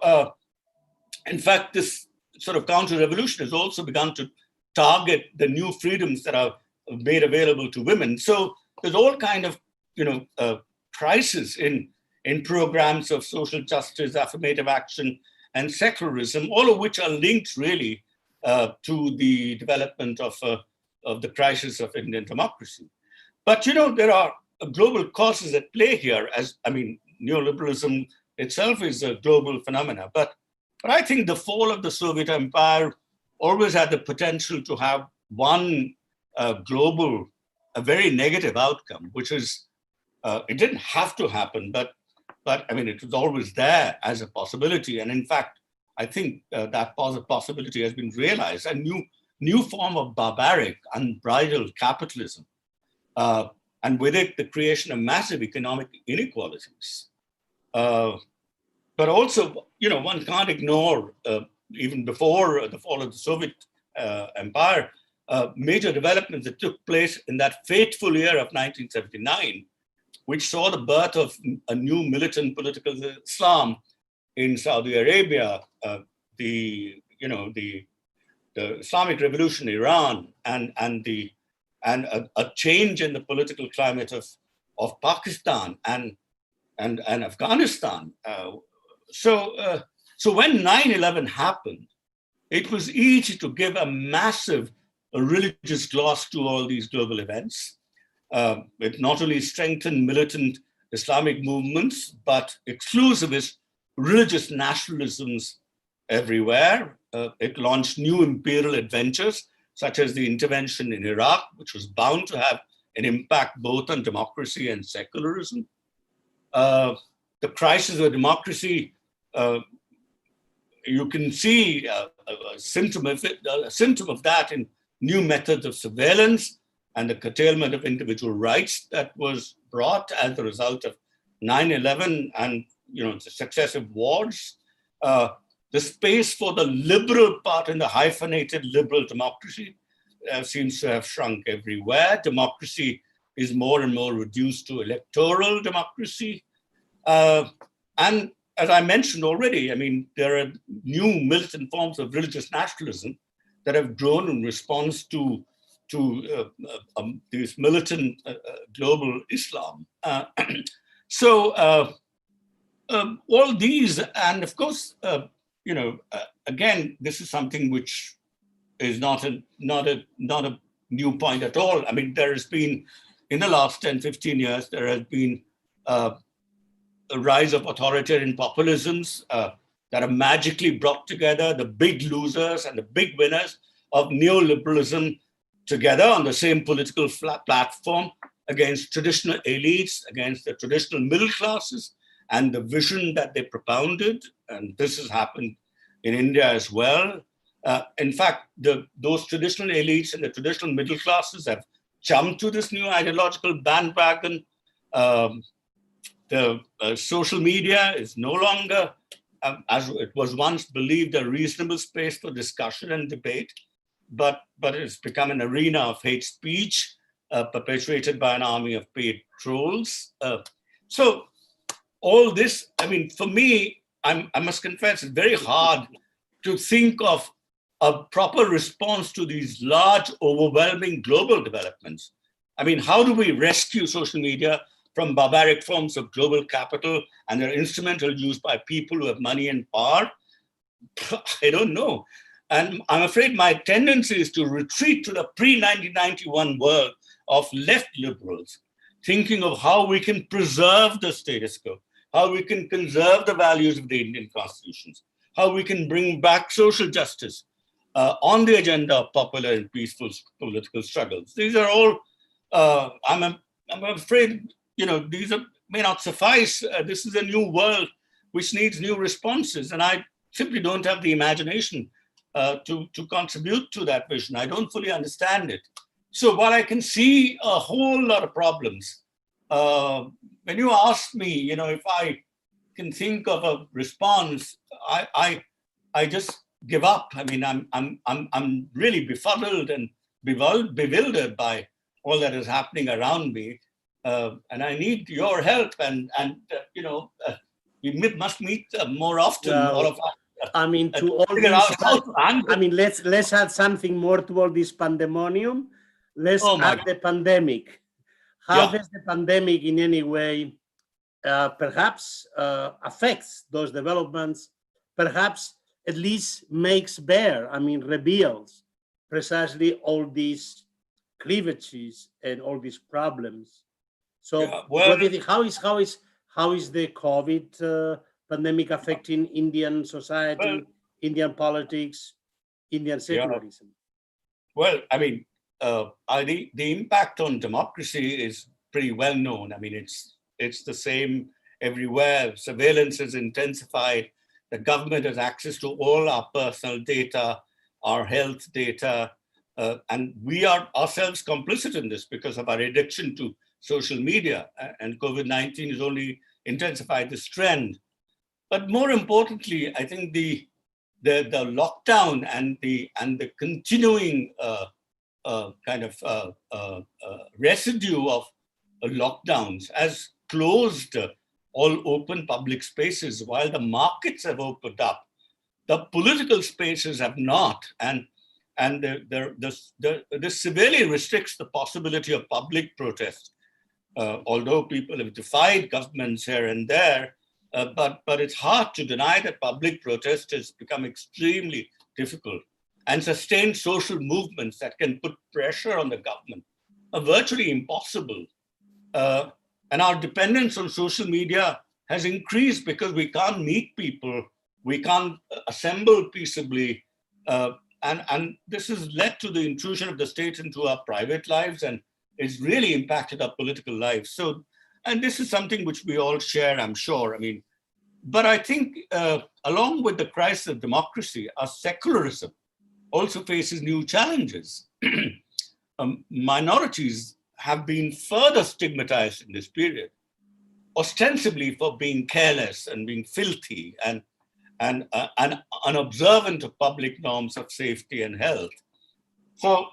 in fact, this sort of counter-revolution has also begun to target the new freedoms that are made available to women. So there's all kind of, crisis in programs of social justice, affirmative action, and secularism, all of which are linked really to the development of the crisis of Indian democracy. But there are global causes at play here. Neoliberalism itself is a global phenomena. But I think the fall of the Soviet Empire always had the potential to have one global, a very negative outcome, which is it didn't have to happen, but it was always there as a possibility. And in fact, I think that possibility has been realized, a new form of barbaric, unbridled capitalism. And with it, the creation of massive economic inequalities. But also, one can't ignore, even before the fall of the Soviet Empire, major developments that took place in that fateful year of 1979, which saw the birth of a new militant political Islam in Saudi Arabia, the the Islamic Revolution in Iran and a change in the political climate of Pakistan and Afghanistan. So when 9/11 happened, it was easy to give a massive religious gloss to all these global events. It not only strengthened militant Islamic movements, but exclusivist religious nationalisms everywhere. It launched new imperial adventures, such as the intervention in Iraq, which was bound to have an impact both on democracy and secularism. The crisis of democracy, you can see a symptom of that in new methods of surveillance and the curtailment of individual rights that was brought as a result of 9/11 and the successive wars. The space for the liberal part in the hyphenated liberal democracy seems to have shrunk everywhere. Democracy is more and more reduced to electoral democracy. And as I mentioned already, I mean, there are new militant forms of religious nationalism that have grown in response to this militant global Islam. So all these, and of course, again, this is something which is not a new point at all. I mean, there has been, in the last 10, 15 years, there has been a rise of authoritarian populisms that have magically brought together the big losers and the big winners of neoliberalism together on the same political platform against traditional elites, against the traditional middle classes and the vision that they propounded. And this has happened in India as well. In fact, those traditional elites and the traditional middle classes have jumped to this new ideological bandwagon. The social media is no longer, as it was once believed, a reasonable space for discussion and debate, but it's become an arena of hate speech perpetuated by an army of paid trolls. So all this, I mean, for me, I must confess, it's very hard to think of a proper response to these large, overwhelming global developments. I mean, how do we rescue social media from barbaric forms of global capital and their instrumental use by people who have money and power? I don't know. And I'm afraid my tendency is to retreat to the pre-1991 world of left liberals, thinking of how we can preserve the status quo, how we can conserve the values of the Indian constitutions, how we can bring back social justice on the agenda of popular and peaceful political struggles. These are all, I'm afraid, these may not suffice. This is a new world which needs new responses. And I simply don't have the imagination to contribute to that vision. I don't fully understand it. So while I can see a whole lot of problems, when you ask me, if I can think of a response, I just give up. I mean, I'm really befuddled and bewildered by all that is happening around me, and I need your help. And we must meet more often. All of us. I mean, to all this, I mean, let's add something more to all this pandemonium. Let's add the pandemic. How does the pandemic in any way perhaps affects those developments, perhaps at least makes bare, I mean, reveals precisely all these cleavages and all these problems? So what do you think, how is the COVID pandemic affecting Indian society, Indian politics, Indian secularism? Well, I mean, the impact on democracy is pretty well known. I mean, it's the same everywhere. Surveillance is intensified. The government has access to all our personal data, our health data, and we are ourselves complicit in this because of our addiction to social media. And COVID-19 has only intensified this trend. But more importantly, I think the lockdown and the continuing kind of residue of lockdowns has closed all open public spaces. While the markets have opened up, the political spaces have not. And And this severely restricts the possibility of public protest. Although people have defied governments here and there, but it's hard to deny that public protest has become extremely difficult, and sustained social movements that can put pressure on the government are virtually impossible. And our dependence on social media has increased because we can't meet people, we can't assemble peaceably, and this has led to the intrusion of the state into our private lives, and it's really impacted our political lives. So, and this is something which we all share, I'm sure. I mean, but I think along with the crisis of democracy, our secularism also faces new challenges. Minorities have been further stigmatized in this period, ostensibly for being careless and being filthy and unobservant of public norms of safety and health. So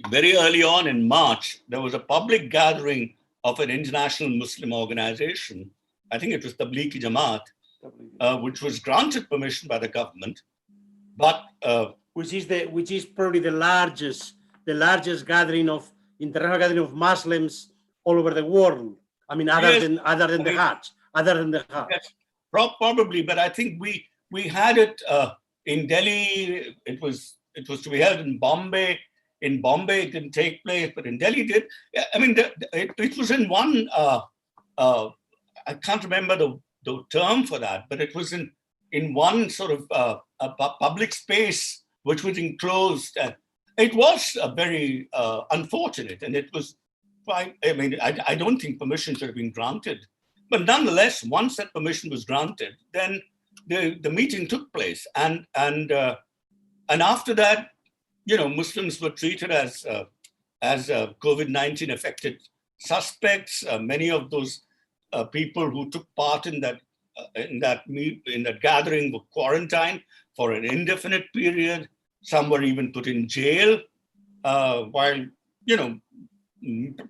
very early on in March, there was a public gathering of an international Muslim organization. I think it was Tablighi Jamaat, which was granted permission by the government, but which is probably the largest gathering of international gathering of Muslims all over the world. I mean, other than the Hajj. Yes, probably, but I think we had it in Delhi. It was to be held in Bombay. In Bombay, it didn't take place, but in Delhi it did. I mean, it was in one. I can't remember the term for that, but it was in one sort of a public space which was enclosed. It was very unfortunate, and it was quite. I mean, I don't think permission should have been granted, but nonetheless, once that permission was granted, then the meeting took place, and after that, you know, Muslims were treated as COVID-19 affected suspects. Many of those people who took part in that gathering were quarantined for an indefinite period. Some were even put in jail, while, you know,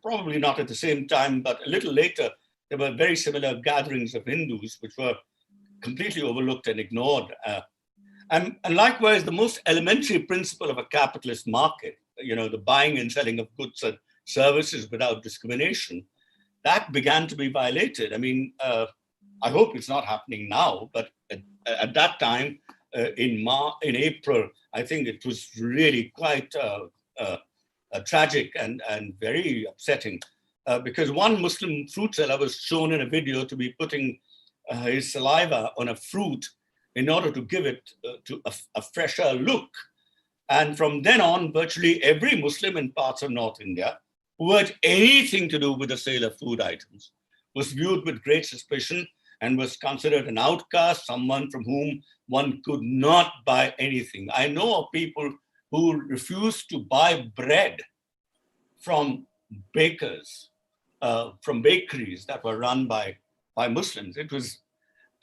probably not at the same time, but a little later, there were very similar gatherings of Hindus which were completely overlooked and ignored. And likewise, the most elementary principle of a capitalist market, you know, the buying and selling of goods and services without discrimination, that began to be violated. I mean, I hope it's not happening now, but at that time, in April, I think it was really quite tragic and very upsetting, because one Muslim fruit seller was shown in a video to be putting his saliva on a fruit in order to give it to a fresher look. And from then on, virtually every Muslim in parts of North India who had anything to do with the sale of food items was viewed with great suspicion and was considered an outcast, someone from whom one could not buy anything. I know of people who refused to buy bread from bakers, from bakeries that were run by Muslims. It was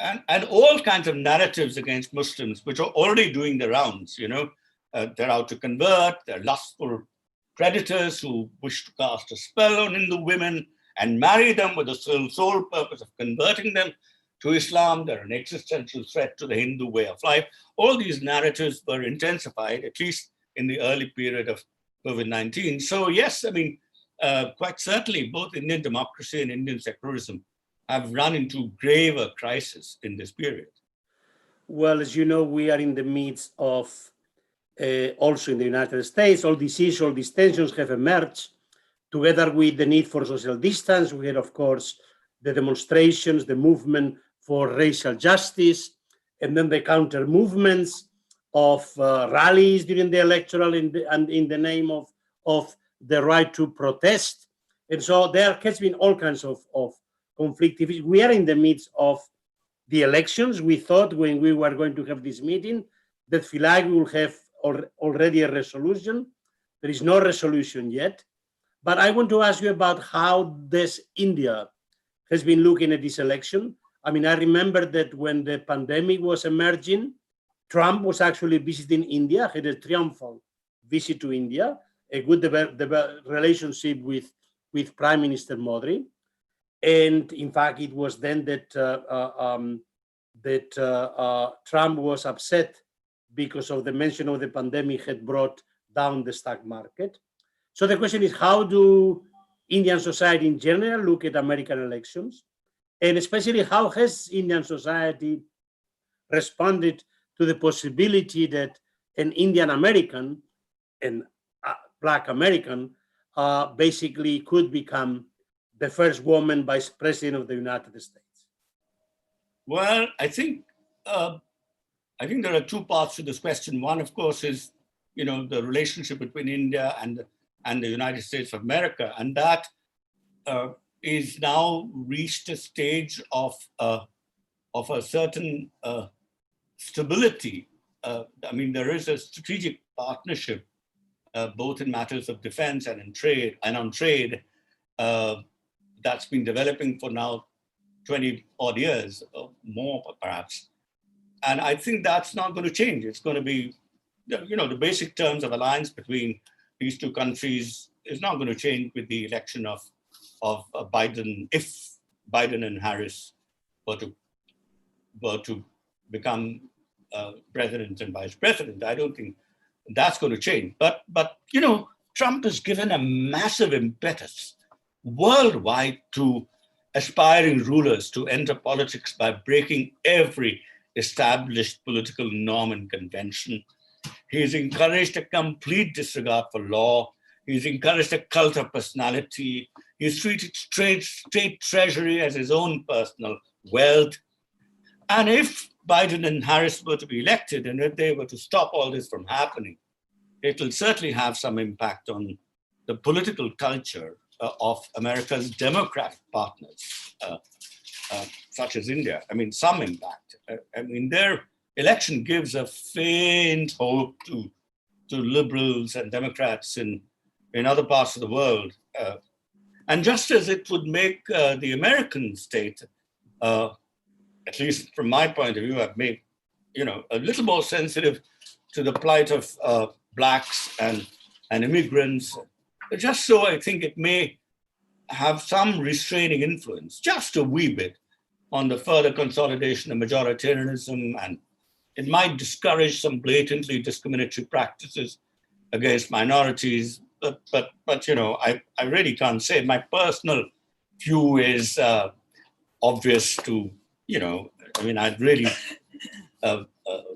and all kinds of narratives against Muslims, which are already doing the rounds. You know, they're out to convert, they're lustful predators who wish to cast a spell on Hindu women and marry them with the sole purpose of converting them to Islam. They're an existential threat to the Hindu way of life. All these narratives were intensified, at least in the early period of COVID-19. So yes, I mean, quite certainly both Indian democracy and Indian secularism have run into graver crisis in this period. Well, as you know, we are in the midst of, also in the United States, all these issues, all these tensions have emerged, together with the need for social distance. We had, of course, the demonstrations, the movement for racial justice, and then the counter movements of rallies during the electoral and in the name of the right to protest. And so there has been all kinds of conflictive. We are in the midst of the elections. We thought when we were going to have this meeting that feel like we will have already a resolution. There is no resolution yet. But I want to ask you about how this India has been looking at this election. I mean, I remember that when the pandemic was emerging, Trump was actually visiting India, had a triumphal visit to India, a good relationship with Prime Minister Modi. And in fact, it was then that Trump was upset because of the mention of the pandemic had brought down the stock market. So the question is, how do Indian society in general look at American elections? And especially, how has Indian society responded to the possibility that an Indian American and Black American basically could become the first woman vice president of the United States? Well, I think there are two parts to this question. One, of course, is the relationship between India and the United States of America, and that is now reached a stage of a certain stability. I mean, there is a strategic partnership, both in matters of defense and in trade and on trade, that's been developing for now 20 odd years, or more perhaps. And I think that's not going to change. It's going to be, the basic terms of alliance between these two countries is not going to change with the election of Biden, if Biden and Harris were to become president and vice president. I don't think that's going to change. But Trump has given a massive impetus worldwide to aspiring rulers to enter politics by breaking every established political norm and convention. He's encouraged a complete disregard for law. He's encouraged a cult of personality. He's treated state treasury as his own personal wealth. And if Biden and Harris were to be elected, and if they were to stop all this from happening, it will certainly have some impact on the political culture of America's democratic partners, such as India. I mean, some impact. I mean, their election gives a faint hope to liberals and Democrats in other parts of the world. And just as it would make the American state, at least from my point of view, have made, a little more sensitive to the plight of Blacks and immigrants. Just so I think it may have some restraining influence, just a wee bit, on the further consolidation of majoritarianism, and it might discourage some blatantly discriminatory practices against minorities. But I really can't say. My personal view is obvious to, I'd really, no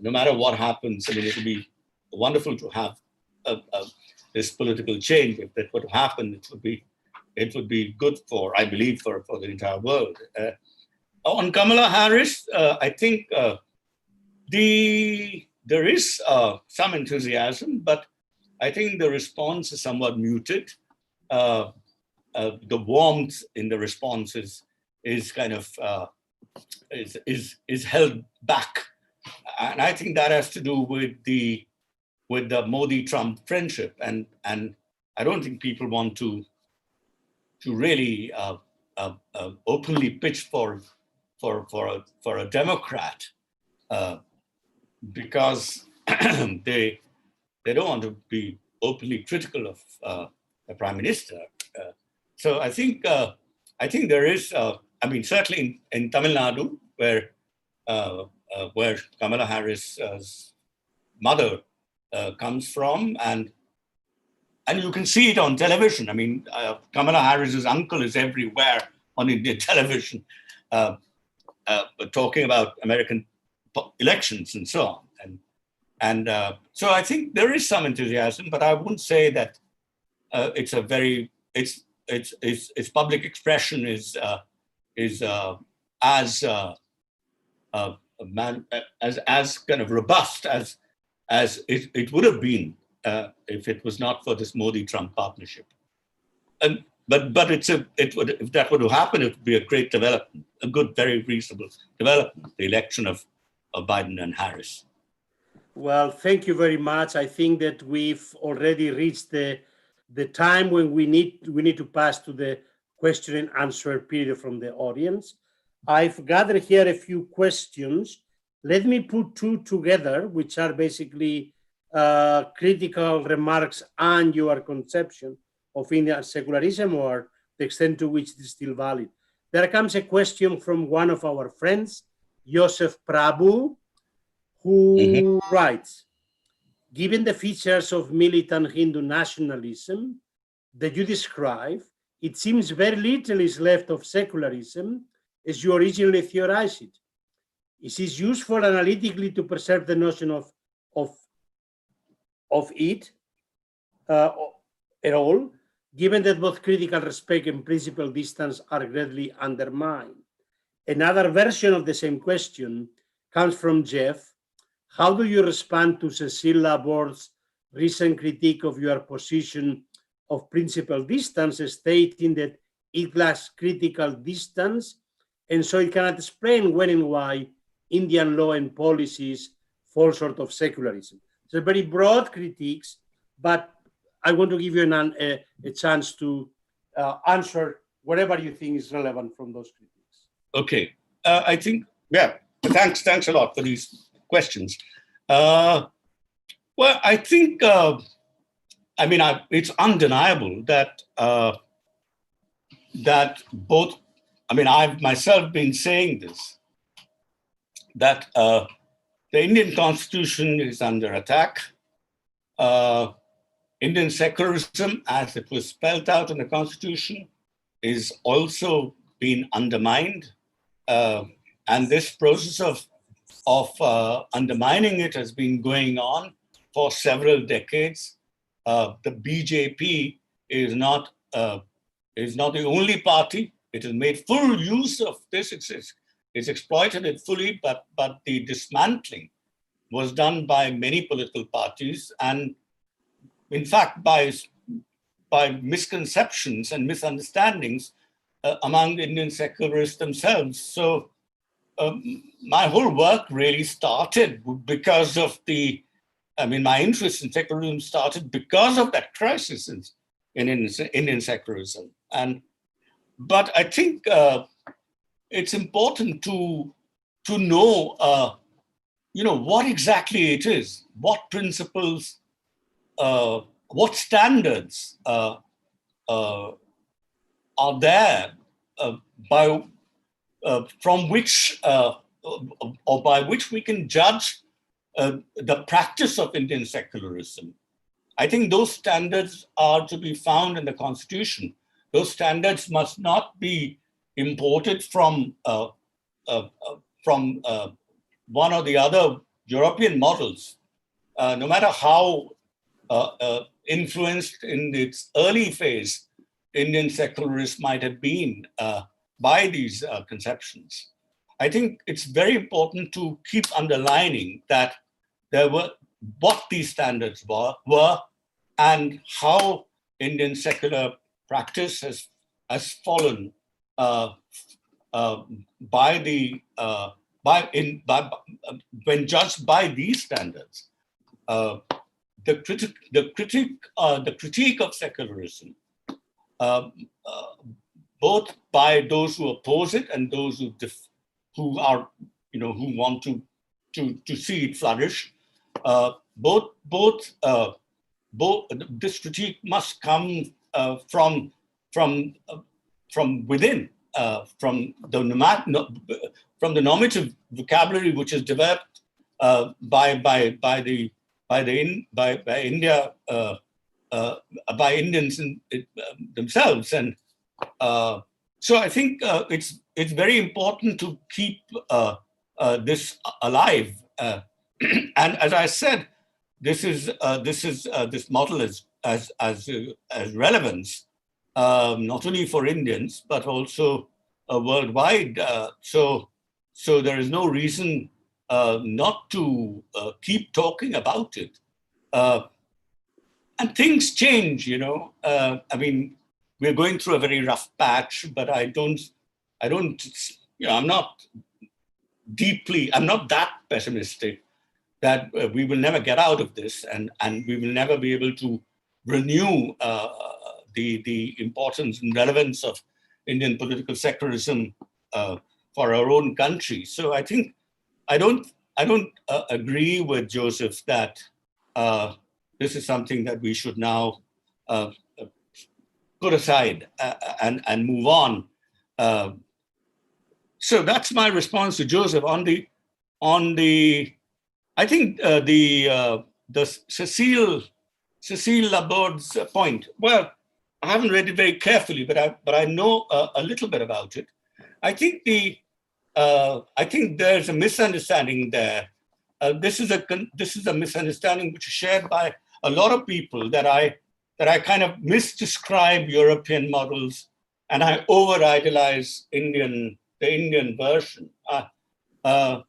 matter what happens, it'll be wonderful to have this political change. If that were to happen, it would be good for, I believe, for the entire world. On Kamala Harris, I think there is some enthusiasm, but I think the response is somewhat muted. The warmth in the response is kind of is held back, and I think that has to do with the Modi-Trump friendship, and I don't think people want to really openly pitch for a Democrat because they don't want to be openly critical of the prime minister. So I think there is. Certainly in Tamil Nadu, where Kamala Harris's mother comes from, and you can see it on television. I mean, Kamala Harris's uncle is everywhere on Indian television, talking about American elections and so on. And so I think there is some enthusiasm, but I wouldn't say that its public expression is as kind of robust as it would have been if it was not for this Modi-Trump partnership. But if that were to happen, it would be a great development, a good, very reasonable development, the election of Biden and Harris. Well, thank you very much. I think that we've already reached the time when we need to pass to the question and answer period from the audience. I've gathered here a few questions. Let me put two together, which are basically critical remarks on your conception of Indian secularism or the extent to which it is still valid. There comes a question from one of our friends, Joseph Prabhu, who writes, given the features of militant Hindu nationalism that you describe, it seems very little is left of secularism as you originally theorized it. Is it useful analytically to preserve the notion of it at all, given that both critical respect and principal distance are greatly undermined? Another version of the same question comes from Jeff. How do you respond to Cecile Laborde's recent critique of your position of principal distance, stating that it lacks critical distance, and so it cannot explain when and why Indian law and policies fall short of secularism? It's a very broad critiques, but I want to give you a chance to answer whatever you think is relevant from those critiques. Okay, I think, yeah, thanks a lot for these questions. Well, I think, it's undeniable that that both, I've myself been saying this, that the Indian Constitution is under attack. Indian secularism, as it was spelled out in the Constitution, is also being undermined. And this process of undermining it has been going on for several decades. The BJP is not the only party. It has made full use of this. It's exploited it fully, but the dismantling was done by many political parties, and in fact by misconceptions and misunderstandings among Indian secularists themselves. So my whole work really started because of my interest in secularism started because of that crisis in Indian secularism. But I think it's important to know, what exactly it is, what principles, what standards are there from which or by which we can judge the practice of Indian secularism. I think those standards are to be found in the Constitution. Those standards must not be imported from one or the other European models, no matter how influenced in its early phase Indian secularism might have been by these conceptions. I think it's very important to keep underlining that there were what these standards were and how Indian secular practice has fallen when judged by these standards. The critique of secularism, both by those who oppose it and those who are who want to see it flourish, both this critique must come from within, from the normative vocabulary which is developed by Indians themselves, and so I think it's very important to keep this alive. And as I said, this model as relevance not only for Indians but also worldwide. So there is no reason not to keep talking about it. And things change, we're going through a very rough patch, but I'm not that pessimistic that we will never get out of this, and we will never be able to renew the importance and relevance of Indian political secularism for our own country. So I think I don't agree with Joseph that this is something that we should now put aside and move on. So that's my response to Joseph. I think the Cecile Laborde's point. Well, I haven't read it very carefully, but I know a little bit about it. I think there's a misunderstanding there. This is a misunderstanding which is shared by a lot of people, that I kind of misdescribe European models and I over idealize the Indian version. I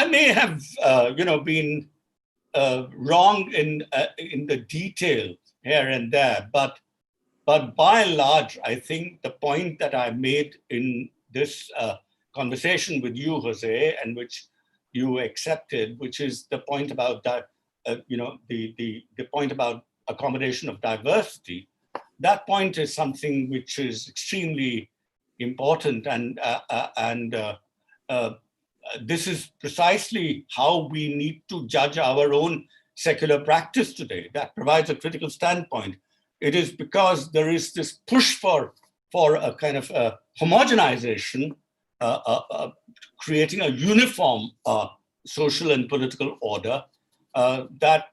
may have been wrong in the details here and there, but by and large, I think the point that I made in this conversation with you, Jose, and which you accepted, which is the point about the point about accommodation of diversity. That point is something which is extremely important, and this is precisely how we need to judge our own secular practice today. That provides a critical standpoint. It is because there is this push for a kind of homogenization, creating a uniform social and political order that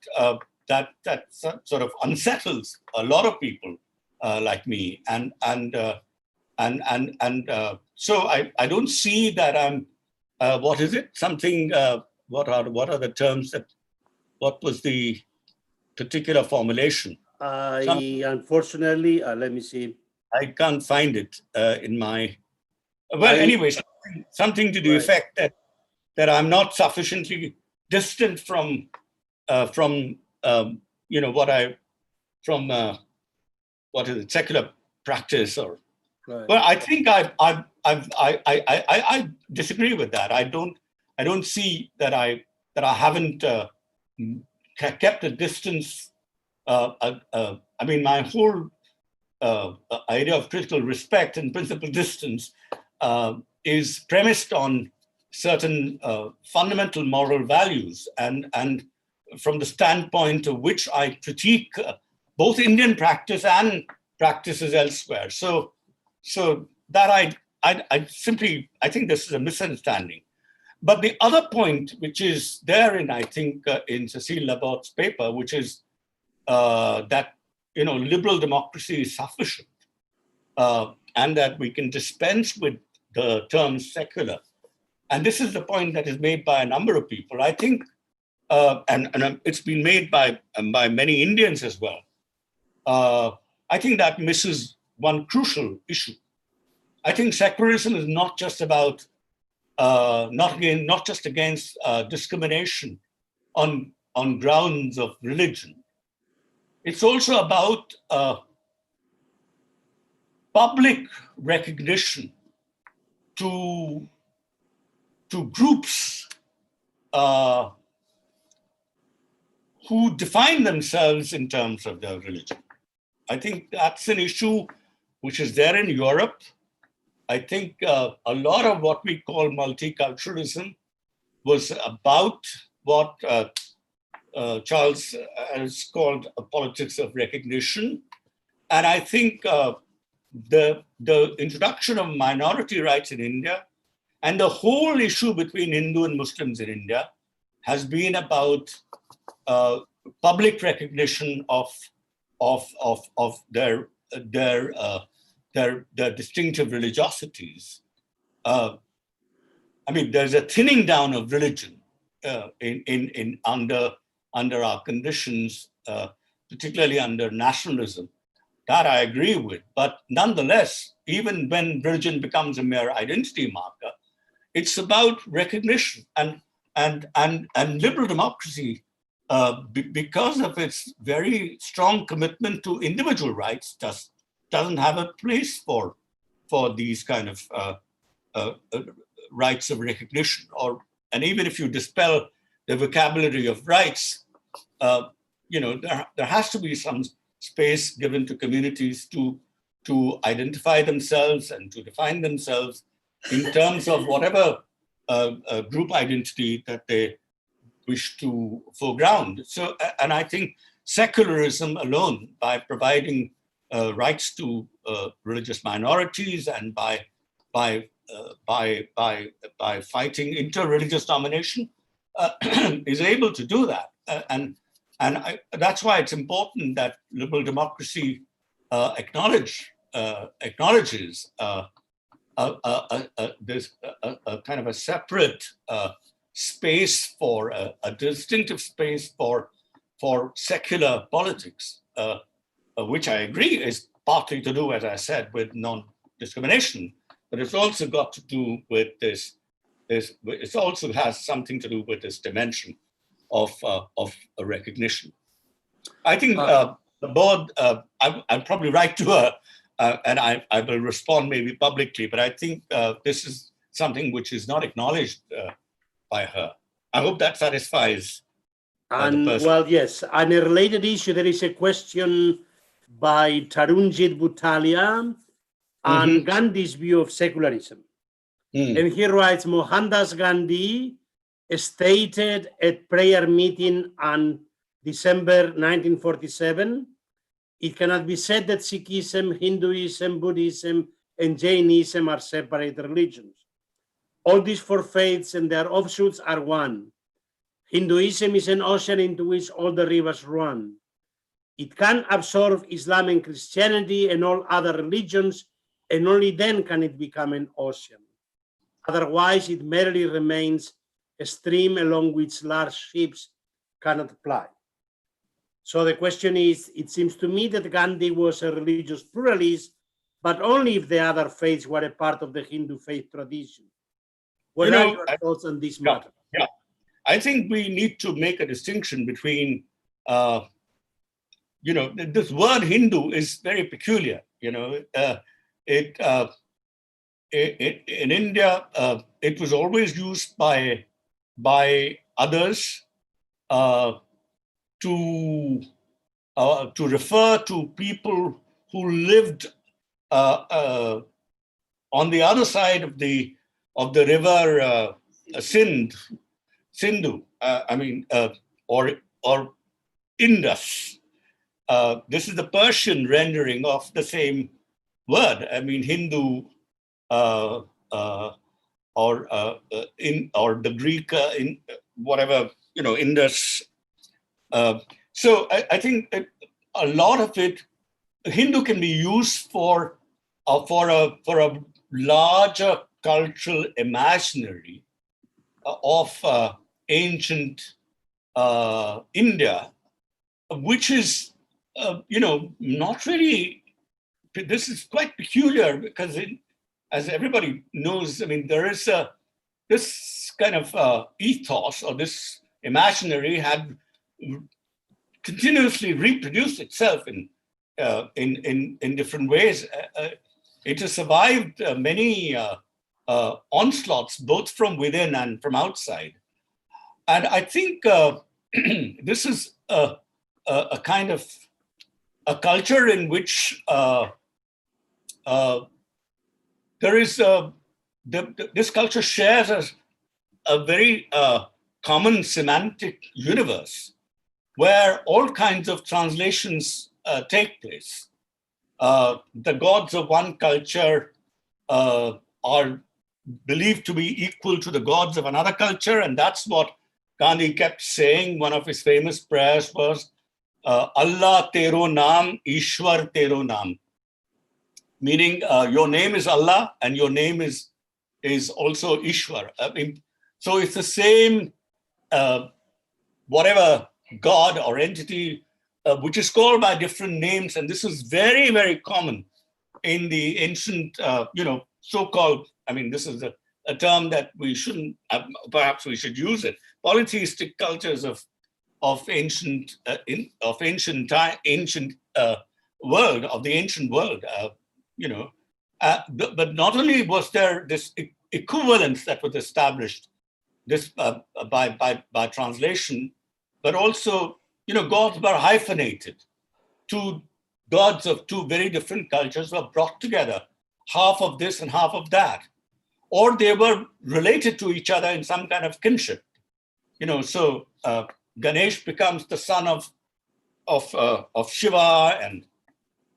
sort of unsettles a lot of people like me, and so I don't see that I'm what is it? Something. What are the terms that? What was the particular formulation? Unfortunately, let me see. I can't find it in my. Well, anyway, something to the effect that I'm not sufficiently distant from what is it, secular practice or. Right. Well, I think I disagree with that. I don't see that I haven't kept a distance. I mean, my whole idea of critical respect and principal distance is premised on certain fundamental moral values, and from the standpoint of which I critique both Indian practice and practices elsewhere. So that I think this is a misunderstanding. But the other point, which is there in in Cecile Laborde's paper, which is that liberal democracy is sufficient, and that we can dispense with the term secular. And this is the point that is made by a number of people. I think, and it's been made by many Indians as well. I think that misses one crucial issue. I think secularism is not just about not just against discrimination on grounds of religion. It's also about public recognition to groups who define themselves in terms of their religion. I think that's an issue which is there in Europe. I think a lot of what we call multiculturalism was about what Charles has called a politics of recognition. And I think the introduction of minority rights in India and the whole issue between Hindu and Muslims in India has been about public recognition of their distinctive religiosities. I mean, there's a thinning down of religion under our conditions, particularly under nationalism. That I agree with. But nonetheless, even when religion becomes a mere identity marker, it's about recognition, and liberal democracy, because of its very strong commitment to individual rights, doesn't have a place for these kind of rights of recognition. And even if you dispel the vocabulary of rights, there has to be some space given to communities to identify themselves and to define themselves in terms of whatever group identity that they wish to foreground. So, and I think secularism alone, by providing rights to religious minorities and by fighting inter-religious domination, is able to do that. That's why it's important that liberal democracy acknowledges there's a kind of a separate space for a distinctive space for secular politics, which I agree is partly to do, as I said, with non-discrimination, but it's also got to do with this. It also has something to do with this dimension of a recognition. I think the board. I'll probably write to her, and I will respond maybe publicly. But I think this is something which is not acknowledged by her. I hope that satisfies. And well, yes. On a related issue, there is a question by Tarunjit Butalia on Gandhi's view of secularism. And he writes, Mohandas Gandhi stated at prayer meeting on December 1947, it cannot be said that Sikhism, Hinduism, Buddhism, and Jainism are separate religions. All these four faiths and their offshoots are one. Hinduism is an ocean into which all the rivers run. It can absorb Islam and Christianity and all other religions, and only then can it become an ocean. Otherwise, it merely remains a stream along which large ships cannot ply. So the question is, it seems to me that Gandhi was a religious pluralist, but only if the other faiths were a part of the Hindu faith tradition. What are your thoughts on this matter? Yeah, I think we need to make a distinction between, this word Hindu is very peculiar. In India, it was always used by others to refer to people who lived on the other side of the river Sindhu. Or Indus. This is the Persian rendering of the same word. I mean, Hindu. Or the Greek in whatever Indus. So I think a lot of it, Hindu can be used for a larger cultural imaginary of ancient India, which is not really. This is quite peculiar because as everybody knows, I mean, there is this kind of ethos or this imaginary had continuously reproduced itself in different ways. It has survived many onslaughts, both from within and from outside. And I think this is a kind of a culture in which there is this culture shares a very common semantic universe where all kinds of translations take place. The gods of one culture are believed to be equal to the gods of another culture, and that's what Gandhi kept saying. One of his famous prayers was, Allah tero naam, Ishwar tero naam. Meaning your name is Allah and your name is also Ishwar. I mean, so it's the same, whatever God or entity, which is called by different names. And this is very, very common in the ancient, so-called, I mean, this is a term that we shouldn't, perhaps we should use it. Polytheistic cultures of ancient world, of the ancient world. But not only was there this equivalence that was established this by translation, but also gods were hyphenated. Two gods of two very different cultures were brought together, half of this and half of that, or they were related to each other in some kind of kinship. So Ganesh becomes the son of Shiva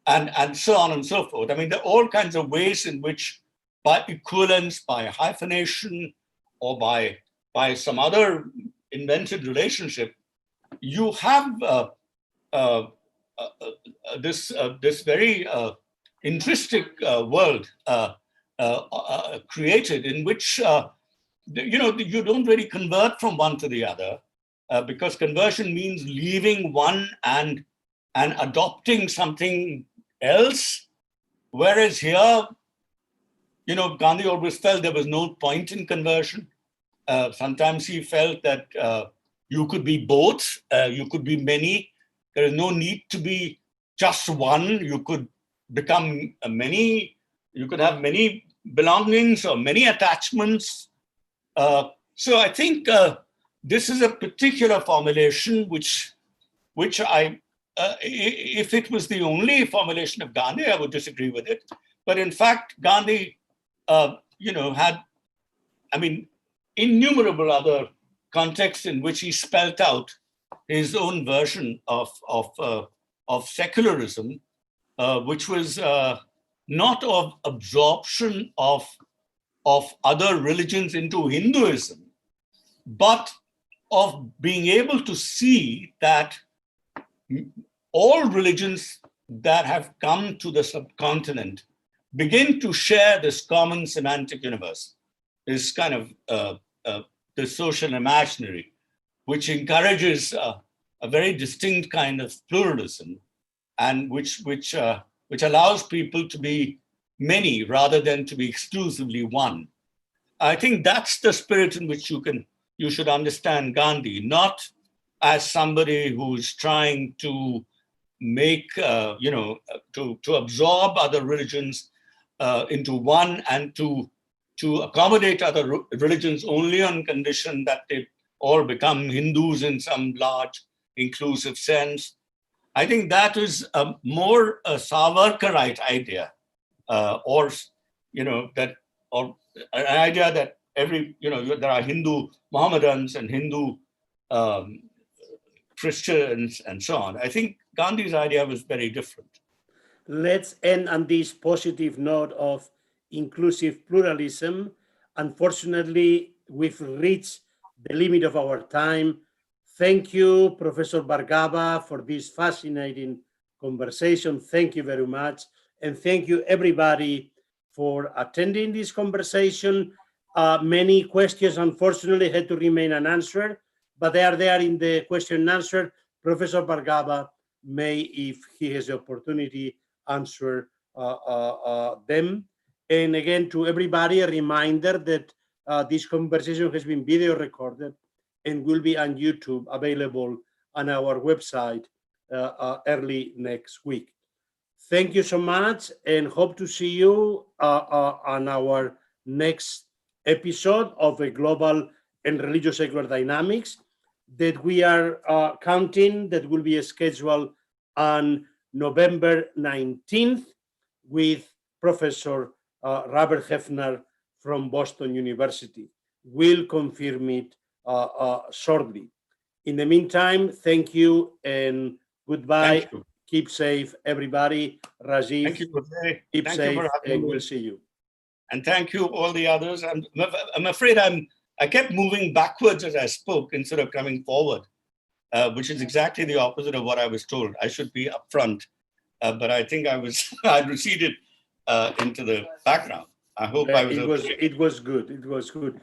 and so on and so forth. I mean, there are all kinds of ways in which, by equivalence, by hyphenation, or by some other invented relationship, you have this very intrinsic world created in which you don't really convert from one to the other, because conversion means leaving one and adopting something else. Whereas here, Gandhi always felt there was no point in conversion. Sometimes he felt that you could be both, you could be many. There is no need to be just one. You could become many. You could have many belongings or many attachments. So I think this is a particular formulation which if it was the only formulation of Gandhi, I would disagree with it. But in fact, Gandhi, had, innumerable other contexts in which he spelt out his own version of secularism, which was not of absorption of other religions into Hinduism, but of being able to see that all religions that have come to the subcontinent begin to share this common semantic universe, this kind of the social imaginary, which encourages a very distinct kind of pluralism, and which allows people to be many rather than to be exclusively one. I think that's the spirit in which you should understand Gandhi, not as somebody who's trying to make, to absorb other religions into one, and to accommodate other religions only on condition that they all become Hindus in some large inclusive sense. I think that is more a Savarkarite idea, or an idea that there are Hindu Mohammedans and Hindu Christians and so on. I think Gandhi's idea was very different. Let's end on this positive note of inclusive pluralism. Unfortunately, we've reached the limit of our time. Thank you, Professor Bhargava, for this fascinating conversation. Thank you very much. And thank you, everybody, for attending this conversation. Many questions, unfortunately, had to remain unanswered, but they are there in the question and answer. Professor Bhargava may, if he has the opportunity, answer them. And again, to everybody, a reminder that this conversation has been video recorded and will be on YouTube, available on our website early next week. Thank you so much, and hope to see you on our next episode of a Global and Religious Secular Dynamics that we are counting, that will be scheduled on November 19th with Professor Robert Hefner from Boston University. We'll confirm it shortly. In the meantime, thank you and goodbye. Thank you. Keep safe, everybody. Rajeev, thank you, Jose. keep Thank safe, you for having and me. we'll see you. And thank you, all the others. I'm afraid I kept moving backwards as I spoke instead of coming forward, which is exactly the opposite of what I was told. I should be up front, but I think I receded into the background. I hope I was okay. It was good. It was good.